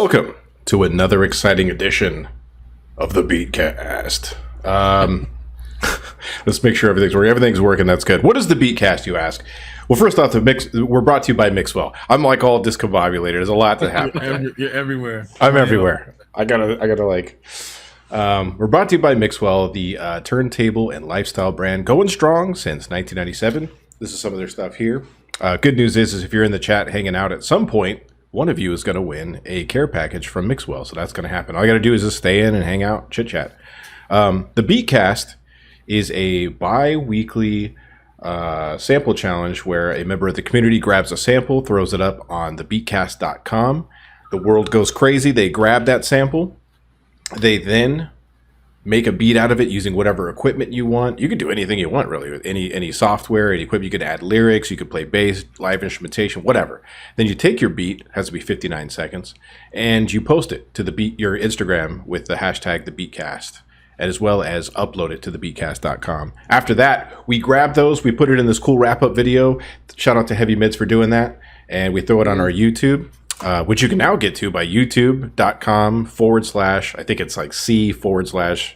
Welcome to another exciting edition of the Beatcast. Let's make sure everything's working. Everything's working. That's good. What is the Beatcast, you ask? Well, first off, we're brought to you by Mixwell. I'm like all discombobulated. There's a lot that happens. You're everywhere. I'm everywhere. I gotta like. We're brought to you by Mixwell, the turntable and lifestyle brand, going strong since 1997. This is some of their stuff here. Good news is if you're in the chat hanging out at some point, one of you is going to win a care package from Mixwell. So that's going to happen. All you got to do is just stay in and hang out, chit chat. The Beatcast is a bi-weekly sample challenge where a member of the community grabs a sample, throws it up on thebeatcast.com. The world goes crazy. They grab that sample. They then make a beat out of it using whatever equipment you want. You can do anything you want, really, with any software, any equipment. You could add lyrics, you could play bass, live instrumentation, whatever. Then you take your beat, has to be 59 seconds, and you post it to your Instagram with the hashtag #TheBeatcast, as well as upload it to thebeatcast.com. After that, we grab those, we put it in this cool wrap-up video. Shout out to Heavy Mids for doing that, and we throw it on our YouTube. Which you can now get to by youtube.com/ I think it's like C/ the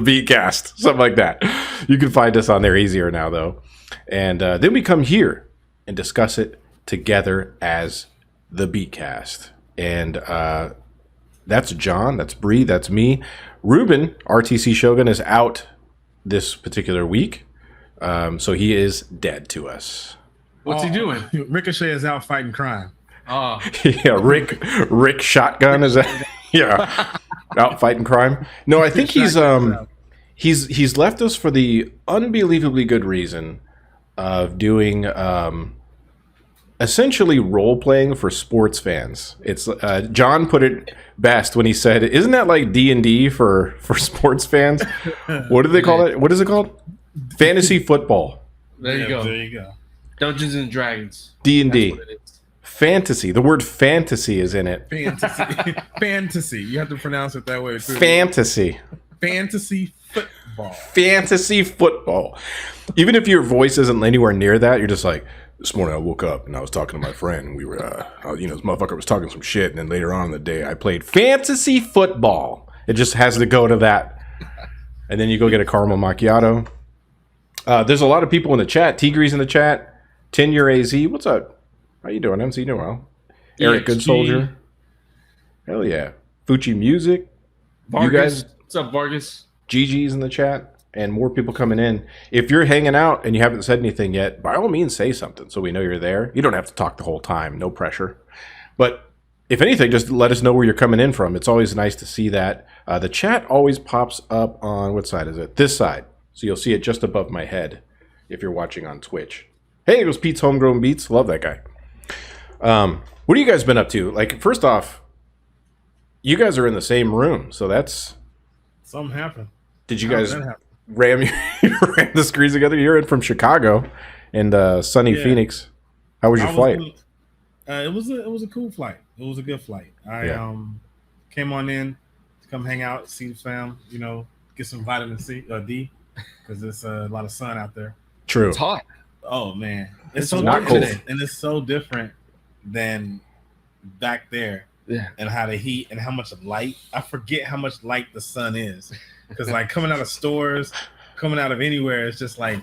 Beatcast, something like that. You can find us on there easier now, though. And then we come here and discuss it together as the Beatcast. And that's John, that's Bree, that's me. Ruben, RTC Shogun, is out this particular week. So he is dead to us. What's he doing? Ricochet is out fighting crime. Oh. Yeah, Rick Shotgun is that? Yeah, out fighting crime. No, I think he's left us for the unbelievably good reason of doing essentially role playing for sports fans. It's John put it best when he said, "Isn't that like D&D for sports fans?" What do they call it? What is it called? Fantasy football. There you go. There you go. Dungeons and Dragons. D&D. Fantasy. The word fantasy is in it. Fantasy. Fantasy. You have to pronounce it that way too. Fantasy. Fantasy football. Fantasy football. Even if your voice isn't anywhere near that, you're just like, this morning I woke up and I was talking to my friend. And we were, this motherfucker was talking some shit. And then later on in the day, I played fantasy football. It just has to go to that. And then you go get a caramel macchiato. There's a lot of people in the chat. Tigre's in the chat. Tenure AZ. What's up? How you doing, MC? Doing well. Eric Good Soldier. Hell yeah. Fuchi Music. Vargas. You guys. What's up, Vargas? GG's in the chat. And more people coming in. If you're hanging out and you haven't said anything yet, by all means say something so we know you're there. You don't have to talk the whole time. No pressure. But if anything, just let us know where you're coming in from. It's always nice to see that. The chat always pops up on, what side is it? This side. So you'll see it just above my head if you're watching on Twitch. Hey, it was Pete's Homegrown Beats. Love that guy. What have you guys been up to? Like, first off, you guys are in the same room, so that's... Something happened. Did you guys ram the screens together? You're in from Chicago and sunny Phoenix. How was your flight? It was a cool flight. It was a good flight. I came on in to come hang out, see the fam, get some vitamin D, because it's a lot of sun out there. True. It's hot. Oh man, it's so not different cold. And it's so different than back there. Yeah. And how the heat and how much light. I forget how much light the sun is, because like coming out of stores, coming out of anywhere, it's just like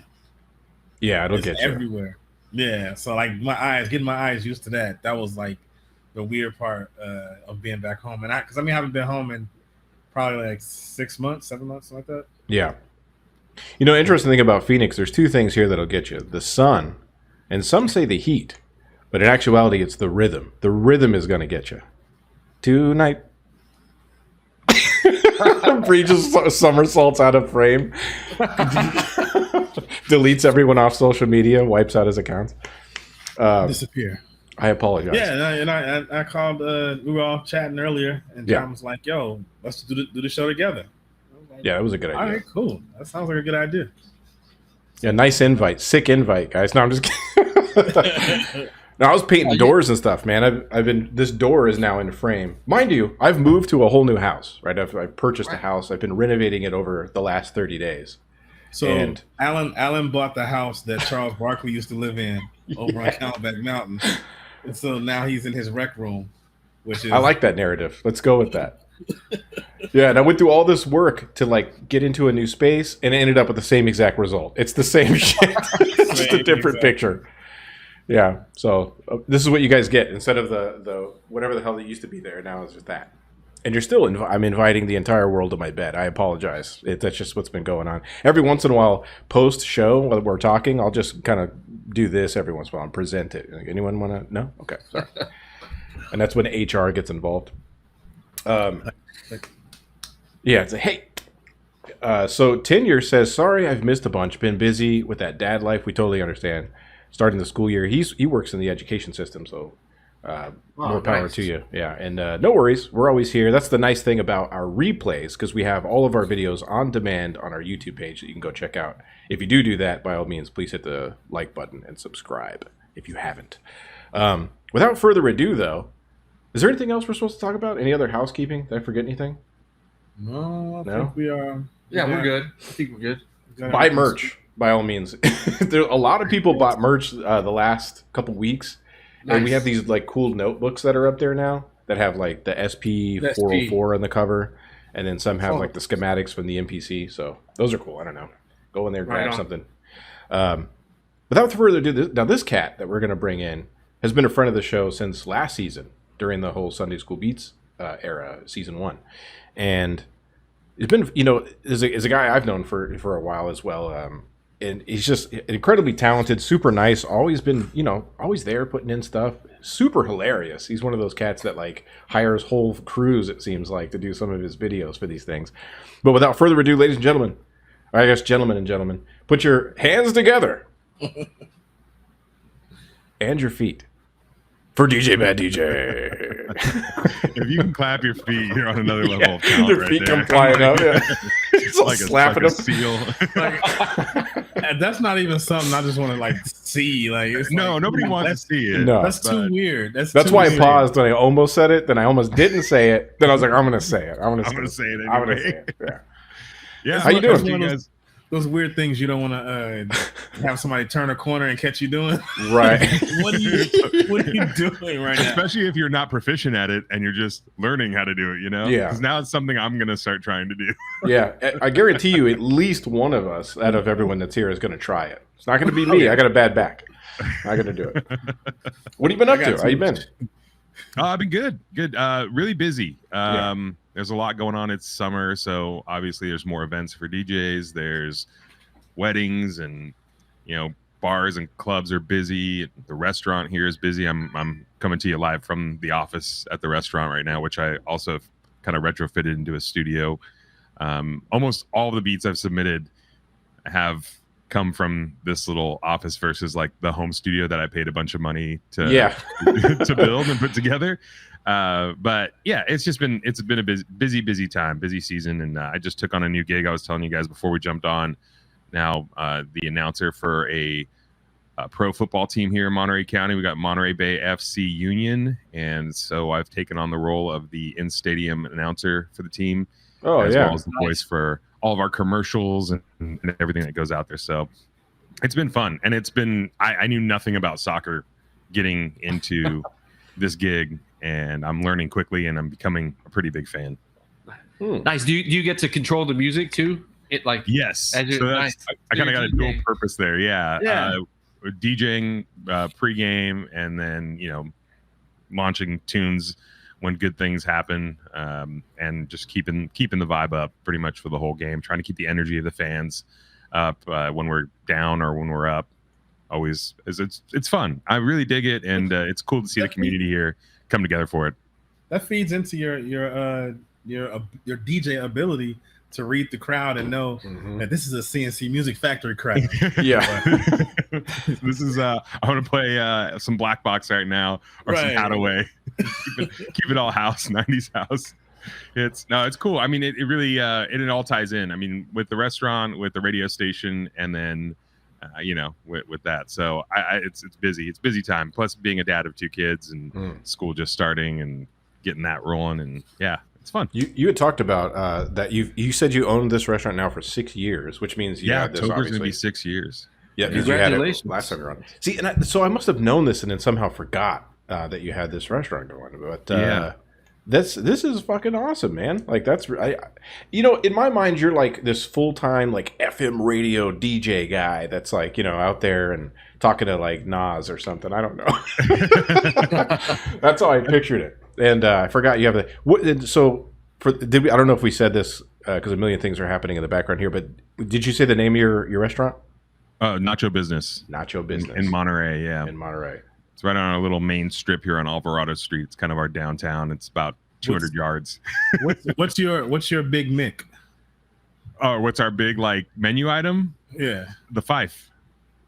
it'll get you everywhere. Yeah, so like getting my eyes used to that. That was like the weird part of being back home, and I haven't been home in probably like 6 months, 7 months, something like that. Yeah. Interesting thing about Phoenix, there's two things here that'll get you. The sun, and some say the heat, but in actuality, it's the rhythm. The rhythm is going to get you. Tonight. Bree just somersaults out of frame. Deletes everyone off social media, wipes out his accounts. Disappear. I apologize. Yeah, and I called, we were all chatting earlier, and John was like, yo, let's do the show together. Yeah, that was a good idea. All right, cool. That sounds like a good idea. Yeah, nice invite. Sick invite, guys. No, I'm just kidding. No, I was painting doors and stuff, man. This door is now in frame. Mind you, I've moved to a whole new house, right? I've purchased a house. I've been renovating it over the last 30 days. So Alan bought the house that Charles Barkley used to live in over on Camelback Mountain. And so now he's in his rec room. which is I like that narrative. Let's go with that. Yeah, and I went through all this work to like get into a new space, and it ended up with the same exact result. It's the same shit, it's just a different picture. Yeah, so this is what you guys get instead of the whatever the hell that used to be there. Now it's just that. And you're still, I'm inviting the entire world to my bed. I apologize. That's just what's been going on. Every once in a while, post show, while we're talking, I'll just kind of do this every once in a while and present it. Like, anyone want to? No? Okay, sorry. And that's when HR gets involved. Yeah, it's a hey. So Tenure says, sorry, I've missed a bunch. Been busy with that dad life. We totally understand. Starting the school year, he works in the education system, so more power to you. Yeah, and no worries, we're always here. That's the nice thing about our replays, because we have all of our videos on demand on our YouTube page that you can go check out. If you do that, by all means, please hit the like button and subscribe if you haven't. Without further ado, though, is there anything else we're supposed to talk about? Any other housekeeping? Did I forget anything? No, I No? think we are. Yeah, we're good. I think we're good. Buy merch, by all means. There a lot of people bought merch the last couple weeks. And we have these like cool notebooks that are up there now that have like the SP404 on the cover, and then some have like the schematics from the MPC. So those are cool. I don't know. Go in there, grab something. Without further ado, now this cat that we're going to bring in has been a friend of the show since last season during the whole Sunday School Beats era, season 1, and it's been, is a guy I've known for a while as well. And he's just incredibly talented, super nice, always been, always there putting in stuff, super hilarious. He's one of those cats that like hires whole crews, it seems like, to do some of his videos for these things. But without further ado, ladies and gentlemen, or I guess gentlemen and gentlemen, put your hands together and your feet for DJBADDJ. If you can clap your feet, you're on another level of talent. Your feet come flying up. Yeah. It's like slapping like them. seal. And that's not even something I just want to like see. Like, it's No, like, nobody wants to see it. No. That's too weird. That's That's too why I weird. paused when I almost said it. Then I almost didn't say it. Then I was like, I'm going to say it. I'm going I'm gonna say it I'm going to anyway. say it. Yeah. Yeah, How you look, doing? you guys. Those weird things you don't want to have somebody turn a corner and catch you doing. Right. What are you doing right now? Especially if you're not proficient at it and you're just learning how to do it, Yeah. Because now it's something I'm gonna start trying to do. Yeah. I guarantee you at least one of us out of everyone that's here is going to try it. It's not going to be me. I got a bad back. I got to do it. What have you been up to? How you been? I've been good. Really busy. There's a lot going on. It's summer, so obviously there's more events for DJs. There's weddings, and bars and clubs are busy. The restaurant here is busy. I'm coming to you live from the office at the restaurant right now, which I also kind of retrofitted into a studio. Almost all of the beats I've submitted have come from this little office versus like the home studio that I paid a bunch of money to to build and put together. But yeah, it's been a busy time, busy season, and I just took on a new gig. I was telling you guys before we jumped on. Now the announcer for a pro football team here in Monterey County. We got Monterey Bay FC Union, and so I've taken on the role of the in-stadium announcer for the team, as well as the voice for all of our commercials and everything that goes out there. So it's been fun, and it's been I knew nothing about soccer getting into this gig, and I'm learning quickly, and I'm becoming a pretty big fan. Nice. Do you get to control the music too? Yes. So nice. I kind of got a dual purpose there. Yeah. DJing pregame, and then launching tunes when good things happen, and just keeping the vibe up pretty much for the whole game. Trying to keep the energy of the fans up when we're down or when we're up. Always, it's fun. I really dig it, and it's cool to see the community here come together for it. That feeds into your DJ ability to read the crowd and know that this is a CNC Music Factory crowd. Yeah. This is I want to play some Black Box right now, or some Hadaway. keep it all house, 90s house. It's cool. I mean, it really it all ties in. I mean, with the restaurant, with the radio station, and then with that. So it's busy. It's busy time. Plus being a dad of 2 kids and school just starting and getting that rolling, and yeah. It's fun. You had talked about that you said you owned this restaurant now for 6 years, which means you had this October's obviously. Gonna be 6 years. Yeah, because you had it last time around. See, so I must have known this and then somehow forgot that you had this restaurant going. But this is fucking awesome, man. Like that's in my mind, you're like this full time like FM radio DJ guy that's like out there and talking to like Nas or something. I don't know. That's how I pictured it, and I forgot you have the so I don't know if we said this because a million things are happening in the background here, but did you say the name of your restaurant? Nacho Business. Nacho Business in Monterey. Yeah, in Monterey. It's right on a little main strip here on Alvarado Street. It's kind of our downtown. It's about 200 yards. What's your big Mick? Oh, what's our big like menu item? Yeah, the fife.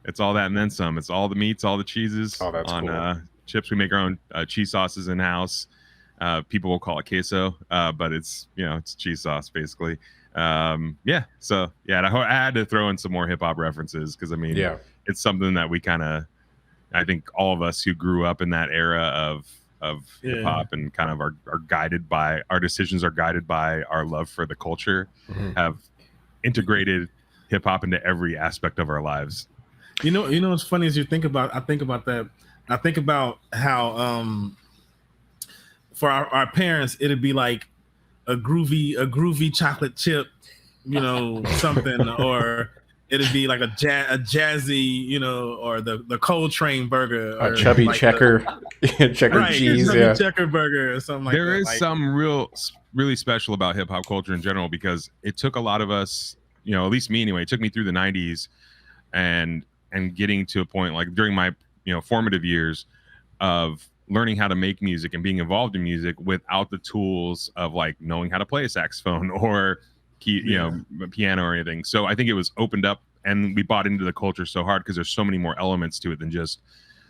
It's all that and then some. It's all the meats, all the cheeses. Oh, that's cool. Chips. We make our own cheese sauces in house. People will call it queso, but it's it's cheese sauce basically. Yeah. So yeah, I had to throw in some more hip hop references because it's something that we kind of. I think all of us who grew up in that era of hip hop and kind of are guided by our decisions are guided by our love for the culture, have integrated hip hop into every aspect of our lives. You know what's funny is I think about that. I think about how for our parents it'd be like a groovy chocolate chip, something or. It'd be like a jazzy, or the Coltrane burger, or a chubby like checker, checker cheese, checker burger, or something like that. There is some really special about hip hop culture in general because it took a lot of us, at least me anyway. It took me through the '90s, and getting to a point like during my formative years of learning how to make music and being involved in music without the tools of like knowing how to play a saxophone or piano or anything. So I think it was opened up and we bought into the culture so hard because there's so many more elements to it than just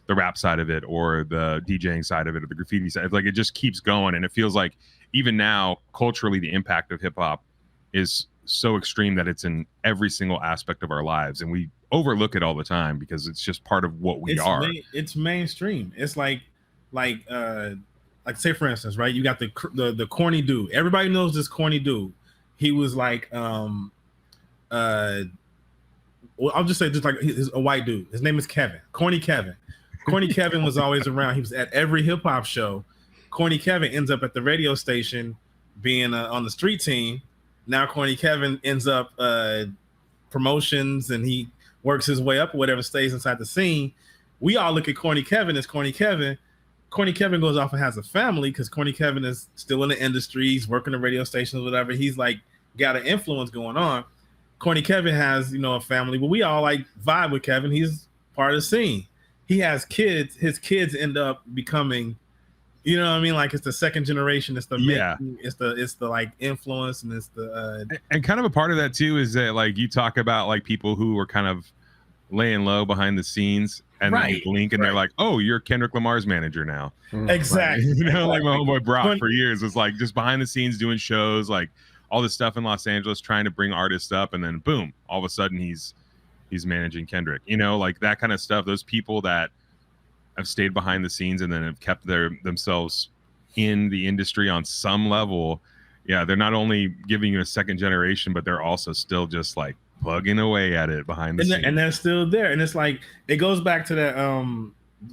the rap side of it or the DJing side of it or the graffiti side. Like it just keeps going. And it feels like even now, culturally, the impact of hip hop is so extreme that it's in every single aspect of our lives. And we overlook it all the time because it's just part of what we are. It's mainstream. It's like say for instance, right? You got the corny dude. Everybody knows this corny dude. He was like, well, I'll just say he's a white dude. His name is Kevin. Corny Kevin. Corny Kevin was always around. He was at every hip hop show. Corny Kevin ends up at the radio station being on the street team. Now Corny Kevin ends up promotions and he works his way up or whatever, stays inside the scene. We all look at Corny Kevin as Corny Kevin. Corny Kevin goes off and has a family because Corny Kevin is still in the industry. He's working the radio stations, whatever. He's like got an influence going on. Corny Kevin has, a family, but we all like vibe with Kevin. He's part of the scene. He has kids. His kids end up becoming, what I mean? Like it's the second generation. It's the it's the like influence and it's the and kind of a part of that too is that like you talk about like people who were kind of laying low behind the scenes. And then you blink and they're like, oh, you're Kendrick Lamar's manager now. Exactly. Right. Like my homeboy Brock for years was like just behind the scenes doing shows, like all this stuff in Los Angeles, trying to bring artists up. And then boom, all of a sudden he's managing Kendrick, like that kind of stuff. Those people that have stayed behind the scenes and then have kept themselves in the industry on some level. Yeah. They're not only giving you a second generation, but they're also still just like plugging away at it behind the scenes. And they're still there. And it's like, it goes back to that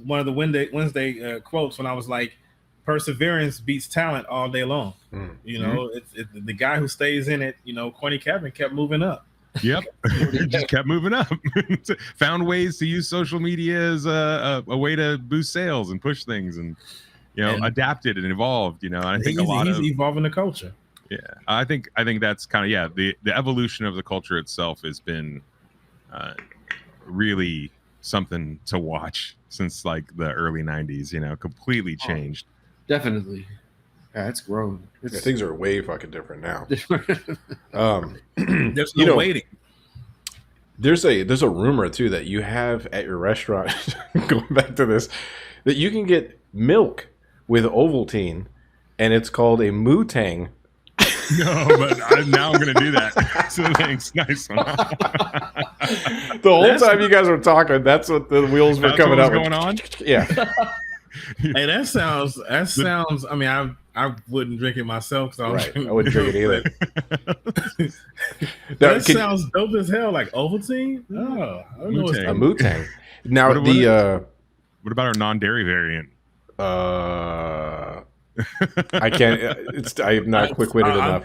one of the Wednesday quotes when I was like, perseverance beats talent all day long. It's the guy who stays in it, Corny Kevin kept moving up. Yep. Just kept moving up. Found ways to use social media as a way to boost sales and push things and adapted and evolved, and I think he's evolving the culture. Yeah, I think that's kind of the evolution of the culture itself has been really something to watch since like the early 90s, completely changed. Definitely. Yeah, it's grown. Things are way fucking different now. There's no waiting. There's a rumor too that you have at your restaurant, going back to this, that you can get milk with Ovaltine and it's called a Moo-Tang. No, but now I'm going to do that. So thanks. Nice one. The whole time you guys were talking, that's what the wheels were coming up. Going on? Yeah. Hey, that sounds. I mean, I wouldn't drink it myself. So right. I wouldn't drink it either. That sounds dope as hell. Like Ovaltine. Oh, I don't know. A Moo-Tang. Now what about our non-dairy variant? I can't. I'm not quick-witted enough.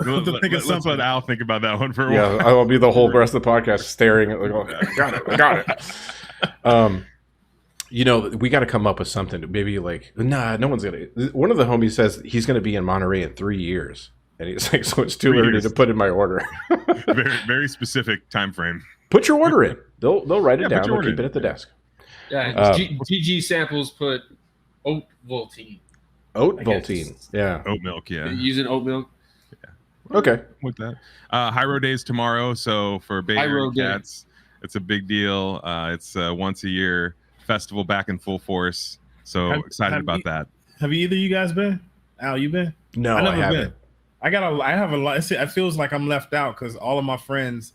Let's let Al think about that one for a Yeah, while. I'll be the whole rest of the podcast staring at like, oh, I got it. We got to come up with something. Maybe like, nah, no one's gonna. One of the homies says he's gonna be in Monterey in 3 years, and he's like, so it's too 3 early years. to put in my order. Very, very specific time frame. Put your order in. They'll write it Yeah, put down. your They'll order keep it at the desk. Yeah, GG Samples put oat Voltine. Oat Voltine. Yeah. Oat milk, yeah. Using oat milk. Okay. With that. High Road Day is tomorrow, so for Bay Area cats, it's a big deal. It's once a year festival back in full force. So excited about that. Have either of you guys been? Al, you been? No, I haven't. I have a lot. It feels like I'm left out because all of my friends,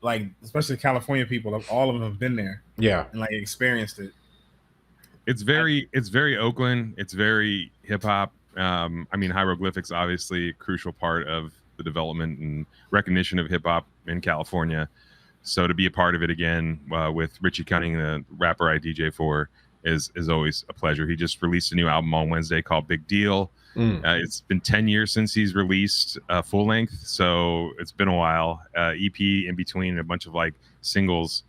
like especially California people, all of them have been there. Yeah, and like experienced it. It's very Oakland. It's very hip hop. Hieroglyphics obviously a crucial part of the development and recognition of hip hop in California. So to be a part of it again with Richie Cunning, the rapper I DJ for, is always a pleasure. He just released a new album on Wednesday called Big Deal. It's been 10 years since he's released full length, so it's been a while. EP in between, a bunch of like singles,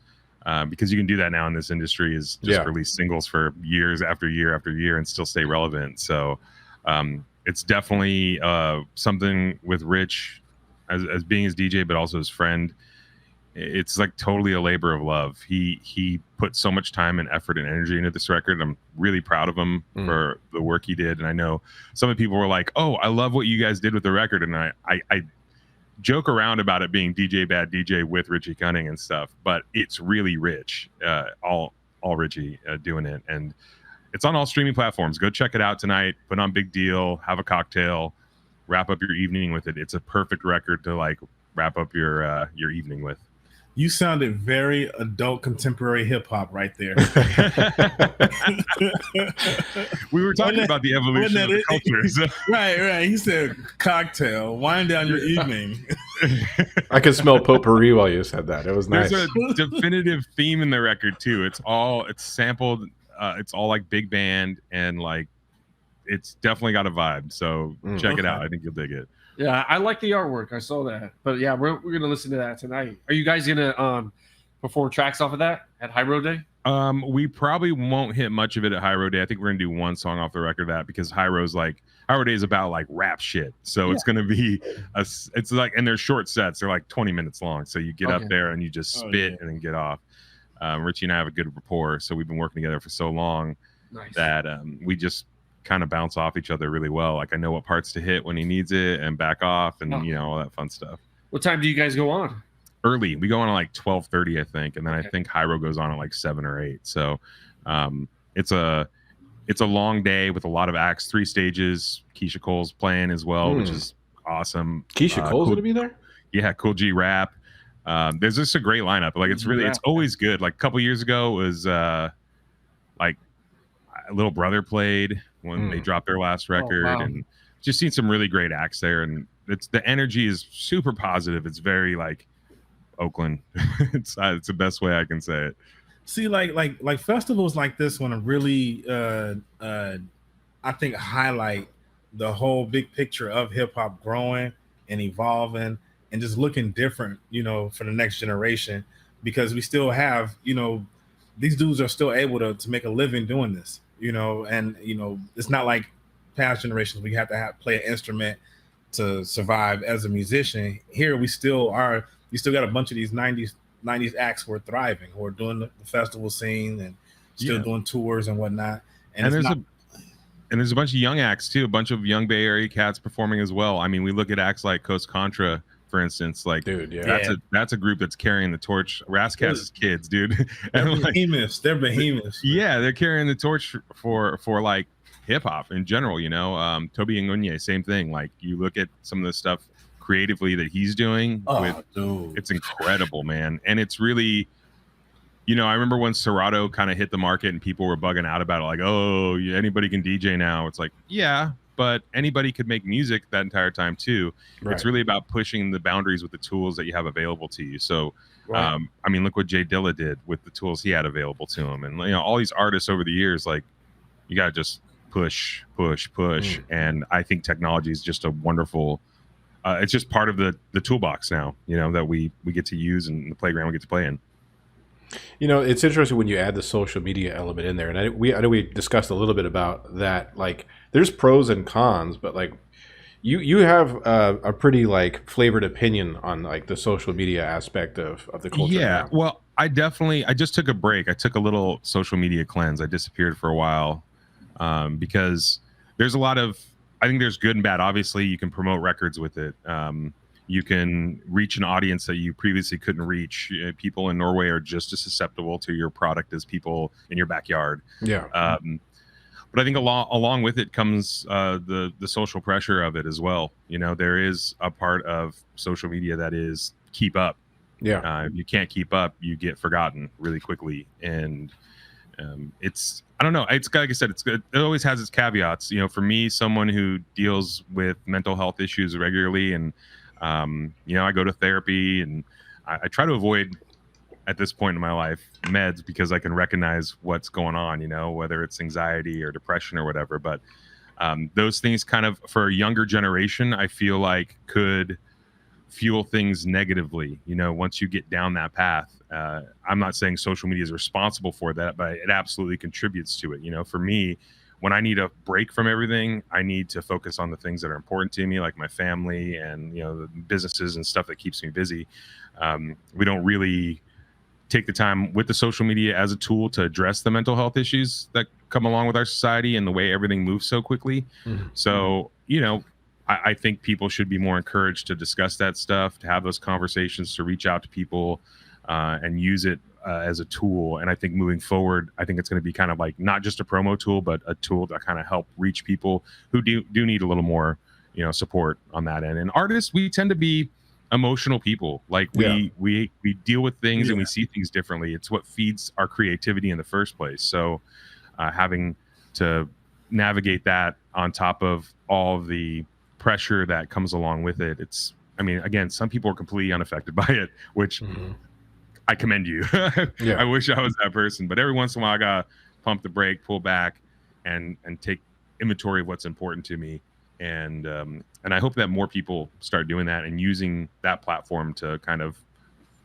because you can do that now in this industry, is just release singles for years after year after year and still stay relevant. So it's definitely something with Rich as being his DJ, but also his friend. It's like totally a labor of love. He put so much time and effort and energy into this record. I'm really proud of him for the work he did. And I know some of the people were like, "Oh, I love what you guys did with the record." And I joke around about it being DJBADDJ with Richie Cunning and stuff, but it's really Rich, all Richie doing it. And it's on all streaming platforms. Go check it out tonight. Put on Big Deal, have a cocktail, wrap up your evening with it. It's a perfect record to like wrap up your evening with. You sounded very adult contemporary hip hop right there. We were talking about the evolution of the culture. So. Right. He said cocktail, wind down your evening. I could smell potpourri while you said that. It was nice. There's a definitive theme in the record too. It's sampled. It's all like big band, and like it's definitely got a vibe. So check it out. I think you'll dig it. Yeah, I like the artwork. I saw that. But yeah, we're gonna listen to that tonight. Are you guys gonna perform tracks off of that at High Road Day? We probably won't hit much of it at High Road Day. I think we're gonna do one song off the record of that, because High Road Day is about like rap shit. So it's gonna be it's like, and they're short sets. They're like 20 minutes long. So you get up there and you just spit and then get off. Richie and I have a good rapport, so we've been working together for so long that we just kind of bounce off each other really well. Like I know what parts to hit when he needs it and back off, and all that fun stuff. What time do you guys go on? Early. We go on at like 12:30, I think, and then I think Hyro goes on at like 7 or 8. So it's a long day with a lot of acts, 3 stages. Keisha Cole's playing as well, which is awesome. Keisha Cole's gonna be there? Yeah, Cool G Rap. There's just a great lineup. Like it's always good. Like a couple years ago it was like Little Brother played when they dropped their last record, and just seen some really great acts there. And the energy is super positive. It's very like Oakland. it's the best way I can say it. See, like festivals like this one really I think highlight the whole big picture of hip hop growing and evolving and just looking different, for the next generation, because we still have, these dudes are still able to make a living doing this, and it's not like past generations we have to play an instrument to survive as a musician. Here we still got a bunch of these 90s acts who are thriving, who are doing the festival scene and still doing tours and whatnot. And there's a bunch of young acts too, a bunch of young Bay Area cats performing as well. I mean, we look at acts like Coast Contra, for instance, like that's a group that's carrying the torch. Rascast's kids, dude. And they're behemoths. Yeah, they're carrying the torch for like hip hop in general, Toby Nguyen, same thing. Like you look at some of the stuff creatively that he's doing, it's incredible, man. And it's really, I remember when Serato kind of hit the market and people were bugging out about it, like, oh, anybody can DJ now. It's like, yeah, but anybody could make music that entire time too. Right. It's really about pushing the boundaries with the tools that you have available to you. So, look what Jay Dilla did with the tools he had available to him. And, all these artists over the years, like, you got to just push. And I think technology is just a wonderful, it's just part of the toolbox now, that we get to use and the playground we get to play in. It's interesting when you add the social media element in there, and I know we discussed a little bit about that. Like, there's pros and cons, but like, you have a pretty like flavored opinion on like the social media aspect of the culture. Yeah, now. well, I just took a break. I took a little social media cleanse. I disappeared for a while because there's a lot of, I think there's good and bad. Obviously, you can promote records with it. You can reach an audience that you previously couldn't reach. People in Norway are just as susceptible to your product as people in your backyard. Yeah. But I think along with it comes the social pressure of it as well. There is a part of social media that is keep up. Yeah. If you can't keep up, you get forgotten really quickly. And it's, I don't know. It's like I said, it's good. It always has its caveats. For me, someone who deals with mental health issues regularly, and I go to therapy, and I try to avoid, at this point in my life, meds, because I can recognize what's going on, whether it's anxiety or depression or whatever. But those things kind of, for a younger generation, I feel like could fuel things negatively, once you get down that path. I'm not saying social media is responsible for that, but it absolutely contributes to it. For me, when I need a break from everything, I need to focus on the things that are important to me, like my family and, the businesses and stuff that keeps me busy. We don't really take the time with the social media as a tool to address the mental health issues that come along with our society and the way everything moves so quickly. Mm-hmm. So, I think people should be more encouraged to discuss that stuff, to have those conversations, to reach out to people and use it as a tool. And I think moving forward, I think it's going to be kind of like not just a promo tool, but a tool to kind of help reach people who do need a little more, support on that end. And artists, we tend to be emotional people. Like we deal with things and we see things differently. It's what feeds our creativity in the first place. So having to navigate that on top of all of the pressure that comes along with it, again, some people are completely unaffected by it, which I commend you. I wish I was that person, but every once in a while I gotta pump the brake, pull back, and take inventory of what's important to me. And I hope that more people start doing that and using that platform to kind of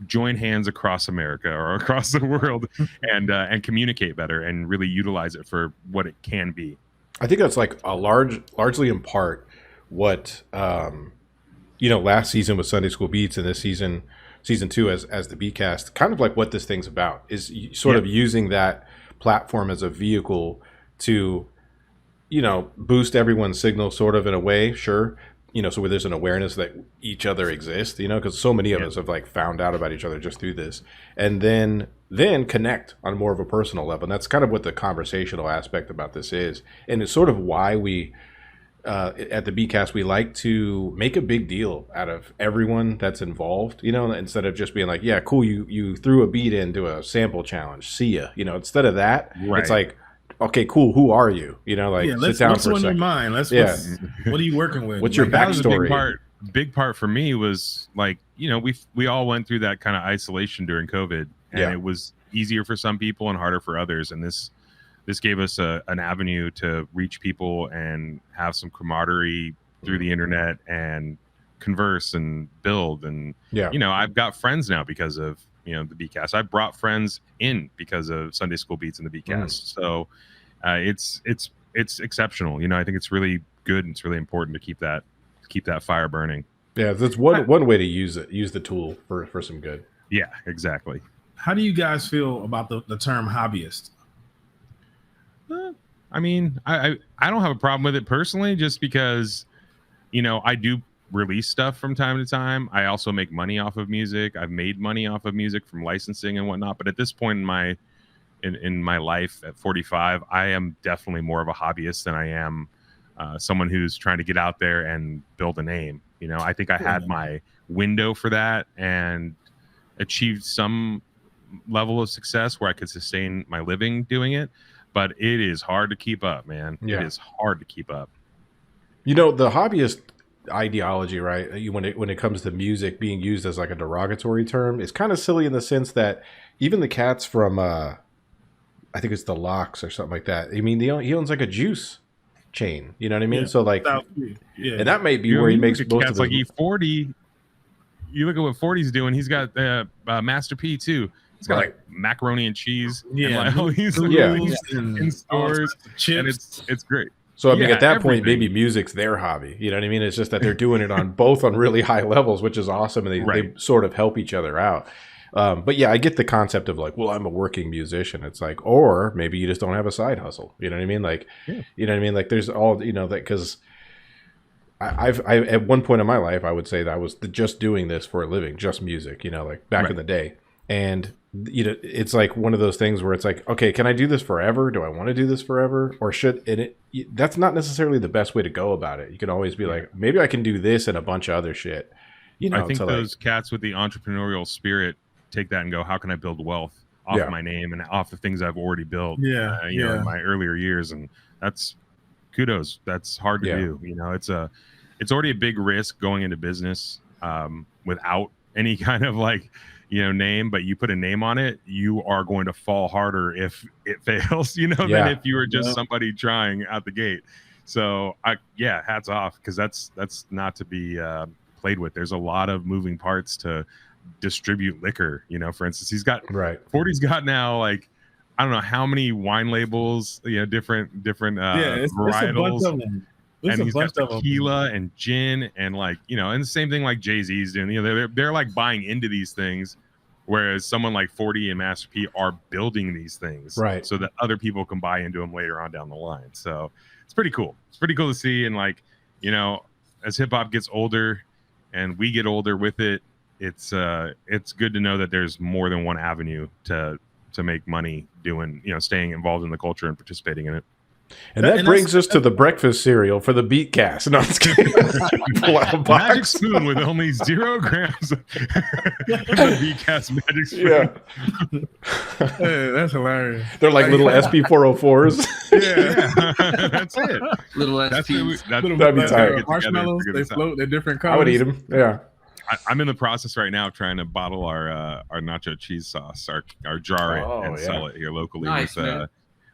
join hands across America or across the world and communicate better and really utilize it for what it can be. I think that's like largely in part what last season was Sunday School Beats, and this season 2 as the Beatcast, kind of like what this thing's about, is sort of using that platform as a vehicle to boost everyone's signal, sort of, in a way, sure, so where there's an awareness that each other exists, because so many of us have like found out about each other just through this, and then connect on more of a personal level. And that's kind of what the conversational aspect about this is, and it's sort of why we at the Beatcast, we like to make a big deal out of everyone that's involved, instead of just being like, yeah, cool, you threw a beat into a sample challenge, see ya, instead of that, it's like, okay, cool, who are you, sit down for a second. What's on your mind? What are you working with? What's your backstory? That was a big part for me was like, we all went through that kind of isolation during COVID, and it was easier for some people and harder for others, and this gave us an avenue to reach people and have some camaraderie through the internet and converse and build. And, I've got friends now because of, the Beatcast. I brought friends in because of Sunday School Beats and the Beatcast. So it's exceptional. I think it's really good, and it's really important to keep that fire burning. Yeah, that's one way to use the tool for some good. Yeah, exactly. How do you guys feel about the term hobbyist? I don't have a problem with it personally, just because, I do release stuff from time to time. I also make money off of music. I've made money off of music from licensing and whatnot. But at this point in my life at 45, I am definitely more of a hobbyist than I am someone who's trying to get out there and build a name. I think I had my window for that and achieved some level of success where I could sustain my living doing it. But it is hard to keep up, man. Yeah. It is hard to keep up. The hobbyist ideology, right? When it comes to music being used as like a derogatory term, it's kind of silly in the sense that even the cats from, I think it's the Locks or something like that. He owns like a juice chain. You know what I mean? Yeah. So like, Yeah. and that may be You know, where he you makes look at most cats of like his. E40. You look at what 40's doing. He's got Master P too. It's got like macaroni and cheese. And Yeah, like all these Yeah. things in stores, and chips. it's great. So I mean, Yeah, at that point, everything. maybe music's their hobby. You know what I mean? It's just that they're doing it on both on really high levels, which is awesome, and they Right. sort of help each other out. But yeah, I get the concept of like, well, I'm a working musician. It's like, or maybe you just don't have a side hustle. You know what I mean? Like, you know what I mean? Like, there's all that because I at one point in my life, I would say that I was just doing this for a living, just music. You know, like back in the day, and you know, it's like one of those things where it's like, okay, can I do this forever? Do I want to do this forever, or should that's not necessarily the best way to go about it. You can always be like, maybe I can do this and a bunch of other shit. You know, I think those cats with the entrepreneurial spirit take that and go, how can I build wealth off of my name and off the things I've already built? You know, in my earlier years, and that's kudos. That's hard to do. You know, it's already a big risk going into business without any kind of like, you know, name, but you put a name on it, you are going to fall harder if it fails, you know, than if you were just somebody trying out the gate. So hats off, because that's not to be played with. There's a lot of moving parts to distribute liquor. You know, for instance, he's got 40's got now like I don't know how many wine labels, you know, different varietals. It's a bunch of them. And he's got tequila and gin and like, you know, and the same thing like Jay-Z's doing. You know, they're like buying into these things, whereas someone like 40 and Master P are building these things, so that other people can buy into them later on down the line. So it's pretty cool. It's pretty cool to see. And like, you know, as hip hop gets older and we get older with it, it's good to know that there's more than one avenue to make money doing, you know, staying involved in the culture and participating in it. And that brings us to the breakfast cereal for the Beatcast. No, I'm just kidding. Pull out a box. Magic spoon with only 0 grams of the Beatcast magic spoon. Hey, that's hilarious. They're like little SP404s. Yeah, that's it. Little SPs. That'd be tight. Marshmallows, they float. They're different colors. I would eat them. Yeah. I'm in the process right now of trying to bottle our nacho cheese sauce, our jar it and sell it here locally. Nice, with,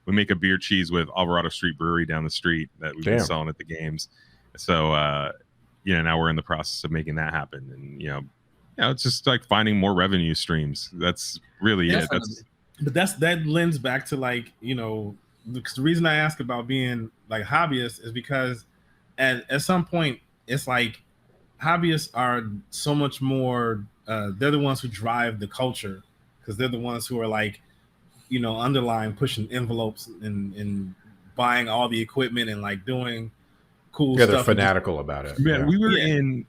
we make a beer cheese with Alvarado Street Brewery down the street that we've been selling at the games. So, you know, now we're in the process of making that happen. And, you know, it's just like finding more revenue streams. That's really it. But that lends back to like, you know, the reason I ask about being like hobbyists is because at some point it's like hobbyists are so much more, they're the ones who drive the culture because they're the ones who are like, you know, underlying pushing envelopes and buying all the equipment and like doing cool stuff. They're fanatical about it. Man,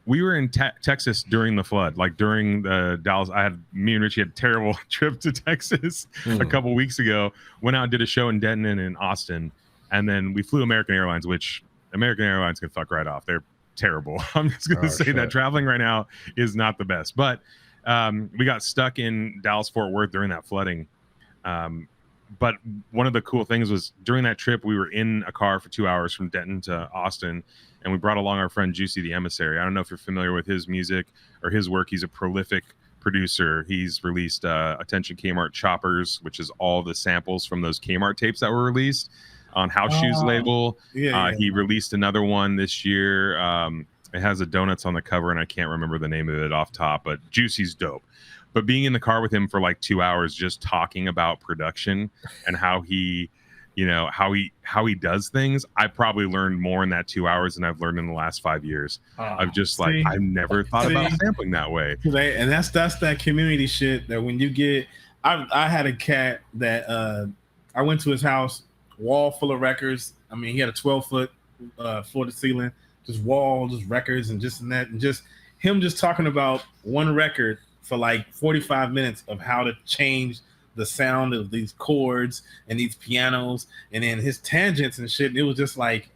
we were in Texas during the flood, like during the Dallas. Me and Richie had a terrible trip to Texas a couple weeks ago. Went out and did a show in Denton and in Austin, and then we flew American Airlines, which American Airlines can fuck right off. They're terrible. I'm just gonna say that traveling right now is not the best. But we got stuck in Dallas Fort Worth during that flooding. But one of the cool things was during that trip, we were in a car for 2 hours from Denton to Austin, and we brought along our friend Juicy the Emissary. I don't know if you're familiar with his music or his work. He's a prolific producer. He's released Attention Kmart Choppers, which is all the samples from those Kmart tapes that were released on House Shoes label. He released another one this year. It has the donuts on the cover, and I can't remember the name of it off top, but Juicy's dope. But being in the car with him for like 2 hours, just talking about production and how he, you know, how he does things, I probably learned more in that 2 hours than I've learned in the last 5 years. I've just like, I've never thought about sampling that way. And that's that community shit that when you get, I had a cat that I went to his house, wall full of records. I mean, he had a 12-foot floor to ceiling, just records and just that, and just him just talking about one record for like 45 minutes of how to change the sound of these chords and these pianos, and then his tangents and shit. It was just like,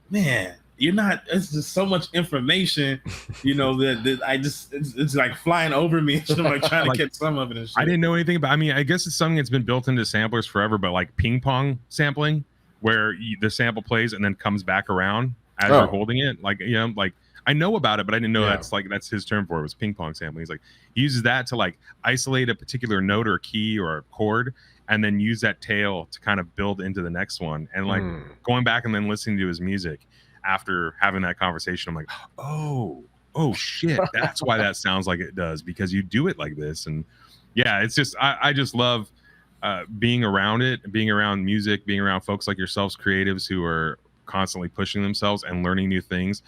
man, it's just so much information, you know, that I just, it's like flying over me. I'm like trying to catch some of it and shit. I didn't know anything about, I mean, I guess it's something that's been built into samplers forever, but like ping pong sampling, where the sample plays and then comes back around as you're holding it. Like, you know, like, I know about it, but I didn't know that's his term for it. It was ping pong sampling. He's like, he uses that to like isolate a particular note or key or a chord, and then use that tail to kind of build into the next one. And like going back and then listening to his music after having that conversation, I'm like, oh shit, that's why that sounds like it does, because you do it like this. And yeah, it's just I just love being around it, being around music, being around folks like yourselves, creatives who are constantly pushing themselves and learning new things.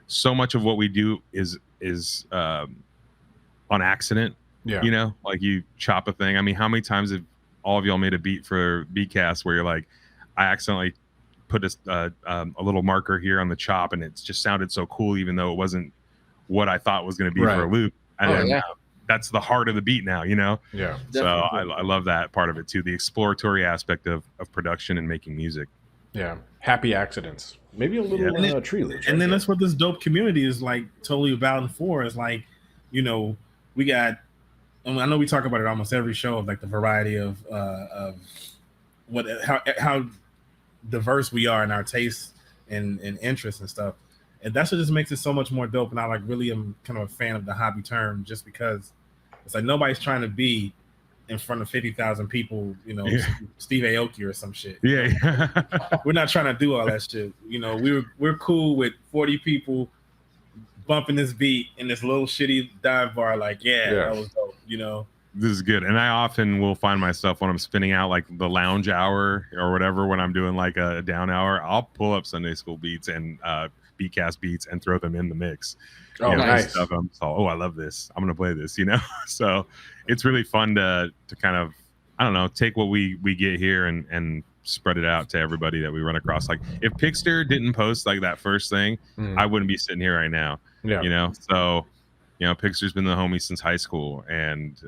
So much of what we do is on accident. Yeah. You know, like you chop a thing. I mean, how many times have all of y'all made a beat for Beatcast where you're like, I accidentally put a little marker here on the chop and it's just sounded so cool, even though it wasn't what I thought was going to be for a loop. And that's the heart of the beat now, you know? Yeah. So I love that part of it too, the exploratory aspect of production and making music. Yeah. Happy accidents. Maybe a little tree leaf. And then that's what this dope community is like totally about and for, is like, you know, we got, I know we talk about it almost every show, of like the variety of how diverse we are in our tastes and interests and stuff. And that's what just makes it so much more dope. And I like really am kind of a fan of the hobby term, just because it's like nobody's trying to be in front of 50,000 people, you know, Steve Aoki or some shit. Yeah. We're not trying to do all that shit. You know, we're cool with 40 people bumping this beat in this little shitty dive bar. Like, that was dope, you know. This is good. And I often will find myself when I'm spinning out like the lounge hour or whatever, when I'm doing like a down hour, I'll pull up Sunday School beats and Beatcast beats and throw them in the mix. Oh, nice. Stuff. I love this. I'm gonna play this, you know. So it's really fun to kind of, I don't know, take what we get here and spread it out to everybody that we run across. Like if Pixter didn't post like that first thing, I wouldn't be sitting here right now. Yeah. You know, so you know, Pixter's been the homie since high school, and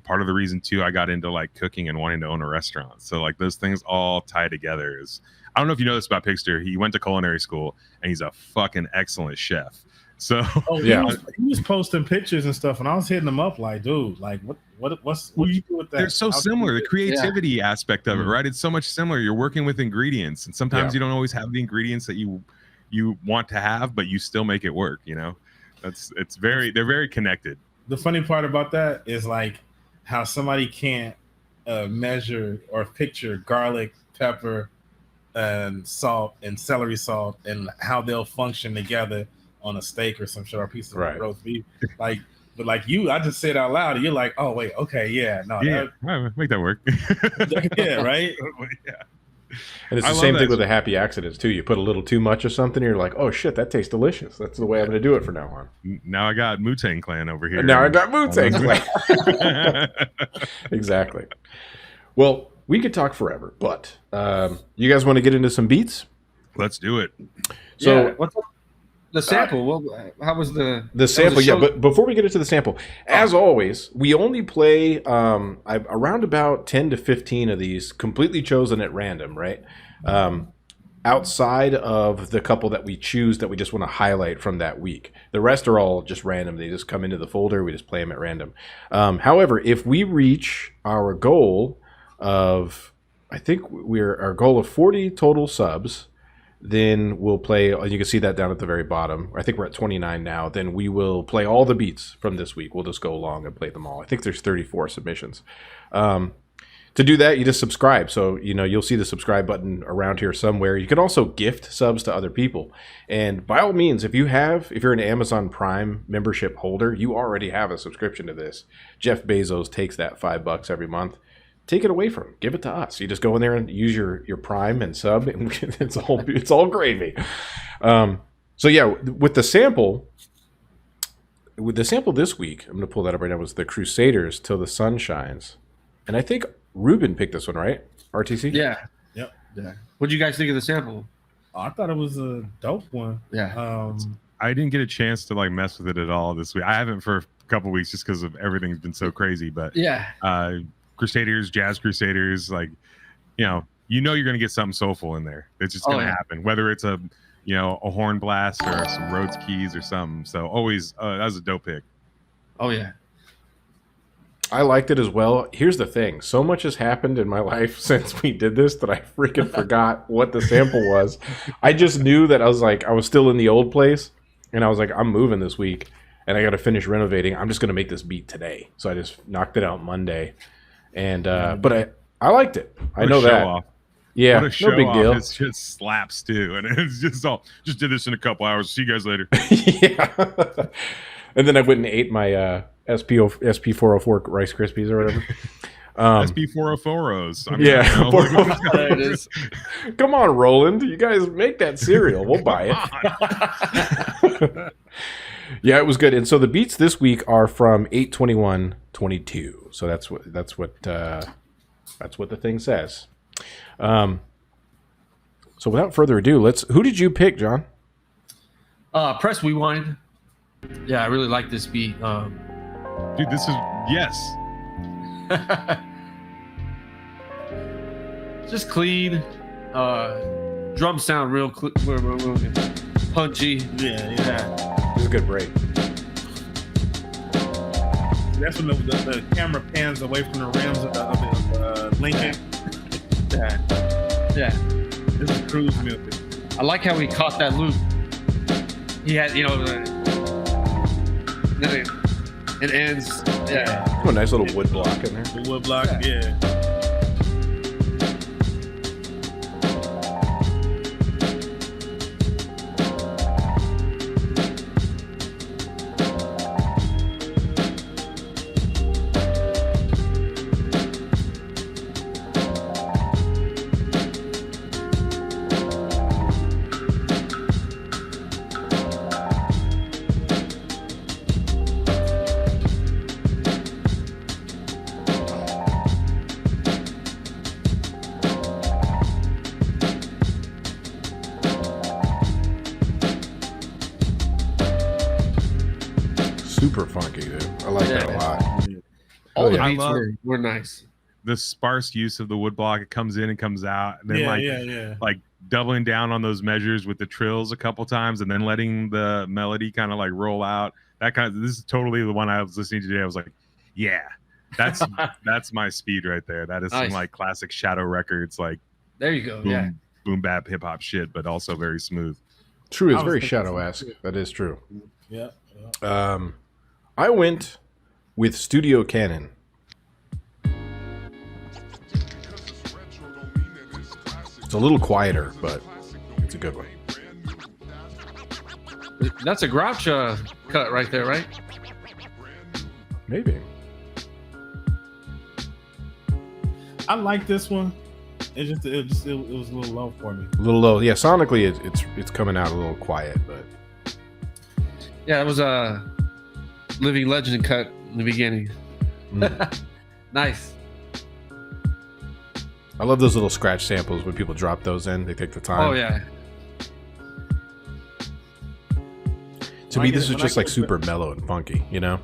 part of the reason too I got into like cooking and wanting to own a restaurant. So like those things all tie together. I don't know if you know this about Pixter. He went to culinary school and he's a fucking excellent chef. So he was posting pictures and stuff, and I was hitting him up like, dude, like what you do with that? They're so similar. The creativity aspect of it, right? It's so much similar. You're working with ingredients, and sometimes you don't always have the ingredients that you want to have, but you still make it work. You know, they're very connected. The funny part about that is like how somebody can't measure or picture garlic, pepper, and salt and celery salt, and how they'll function together on a steak or some shit, or a piece of roast beef. Like, but like you, I just said out loud, and you're like, oh wait, okay, make that work. Yeah, right. Yeah. And it's the same thing with the happy accidents too. You put a little too much of something, and you're like, oh shit, that tastes delicious. That's the way I'm going to do it from now on. Now I got Wu-Tang Clan over here. Now I got Wu-Tang Clan. Exactly. Well, we could talk forever, but you guys want to get into some beats? Let's do it. So what's up? The sample. Well, how was the sample? Yeah, but before we get into the sample, as always, we only play around about 10 to 15 of these completely chosen at random, right? Outside of the couple that we choose that we just want to highlight from that week. The rest are all just random. They just come into the folder. We just play them at random. However, if we reach our goal of, I think our goal of 40 total subs, then we'll play, you can see that down at the very bottom. I think we're at 29 now. Then we will play all the beats from this week. We'll just go along and play them all. I think there's 34 submissions. To do that, you just subscribe. So, you know, you'll see the subscribe button around here somewhere. You can also gift subs to other people. And by all means, if you're an Amazon Prime membership holder, you already have a subscription to this. Jeff Bezos takes that $5 every month. Take it away from him. Give it to us. You just go in there and use your Prime and sub, and it's all gravy. So yeah, with the sample this week, I'm going to pull that up right now, was the Crusaders Till the Sun Shines. And I think Ruben picked this one, right? RTC? Yeah. Yep. Yeah. What do you guys think of the sample? Oh, I thought it was a dope one. Yeah. I didn't get a chance to like mess with it at all this week. I haven't for a couple weeks just because of everything's been so crazy. But Crusaders, Jazz Crusaders, like, you're going to get something soulful in there. It's just going to happen, whether it's a horn blast or some Rhodes keys or something. So always, that was a dope pick. Oh yeah. I liked it as well. Here's the thing. So much has happened in my life since we did this that I freaking forgot what the sample was. I just knew that I was still in the old place, and I was like, I'm moving this week and I got to finish renovating. I'm just going to make this beat today. So I just knocked it out Monday. And but I liked it. I What a know show that. off. Yeah, What a show no big off. deal. It just slaps too, and it's just all. Just did this in a couple hours. See you guys later. Yeah. And then I went and ate my SP404 Rice Krispies or whatever. SP404s. I mean, Yeah. you know, There it is. Come on, Roland. You guys make that cereal. We'll buy it. Yeah, it was good. And so the beats this week are from 8/21/22. So that's what the thing says. So without further ado, who did you pick, John? Press Rewind. Yeah, I really like this beat. dude, this is yes. Just clean. Drums sound real punchy. Yeah. It was a good break. That's when the camera pans away from the rims of the Lincoln. Yeah. This is cruise music. I like how he caught that loop. He had, then it ends. Yeah. Oh, a nice little wood block in there. The wood block, yeah. Super funky, dude. I like that a lot. All the yeah. beats I love- were nice. The sparse use of the wood block. It comes in and comes out, and then Yeah. like doubling down on those measures with the trills a couple times, and then letting the melody kind of like roll out. This is totally the one I was listening to today. I was like, yeah, that's my speed right there. That is some Nice. like classic Shadow Records, like There you go. boom, Yeah. boom bap hip hop shit, but also very smooth. True, I it's was very thinking Shadow-esque. That is true. Yeah. I went with Studio Cannon. It's a little quieter, but it's a good one. That's a Grouch cut right there, right? Maybe. I like this one. It was a little low for me. A little low. Yeah, sonically it's coming out a little quiet, but Yeah, it was a Living Legend cut in the beginning. Nice. I love those little scratch samples when people drop those in. They take the time. Oh yeah. To me, this is just like super mellow and funky, you know?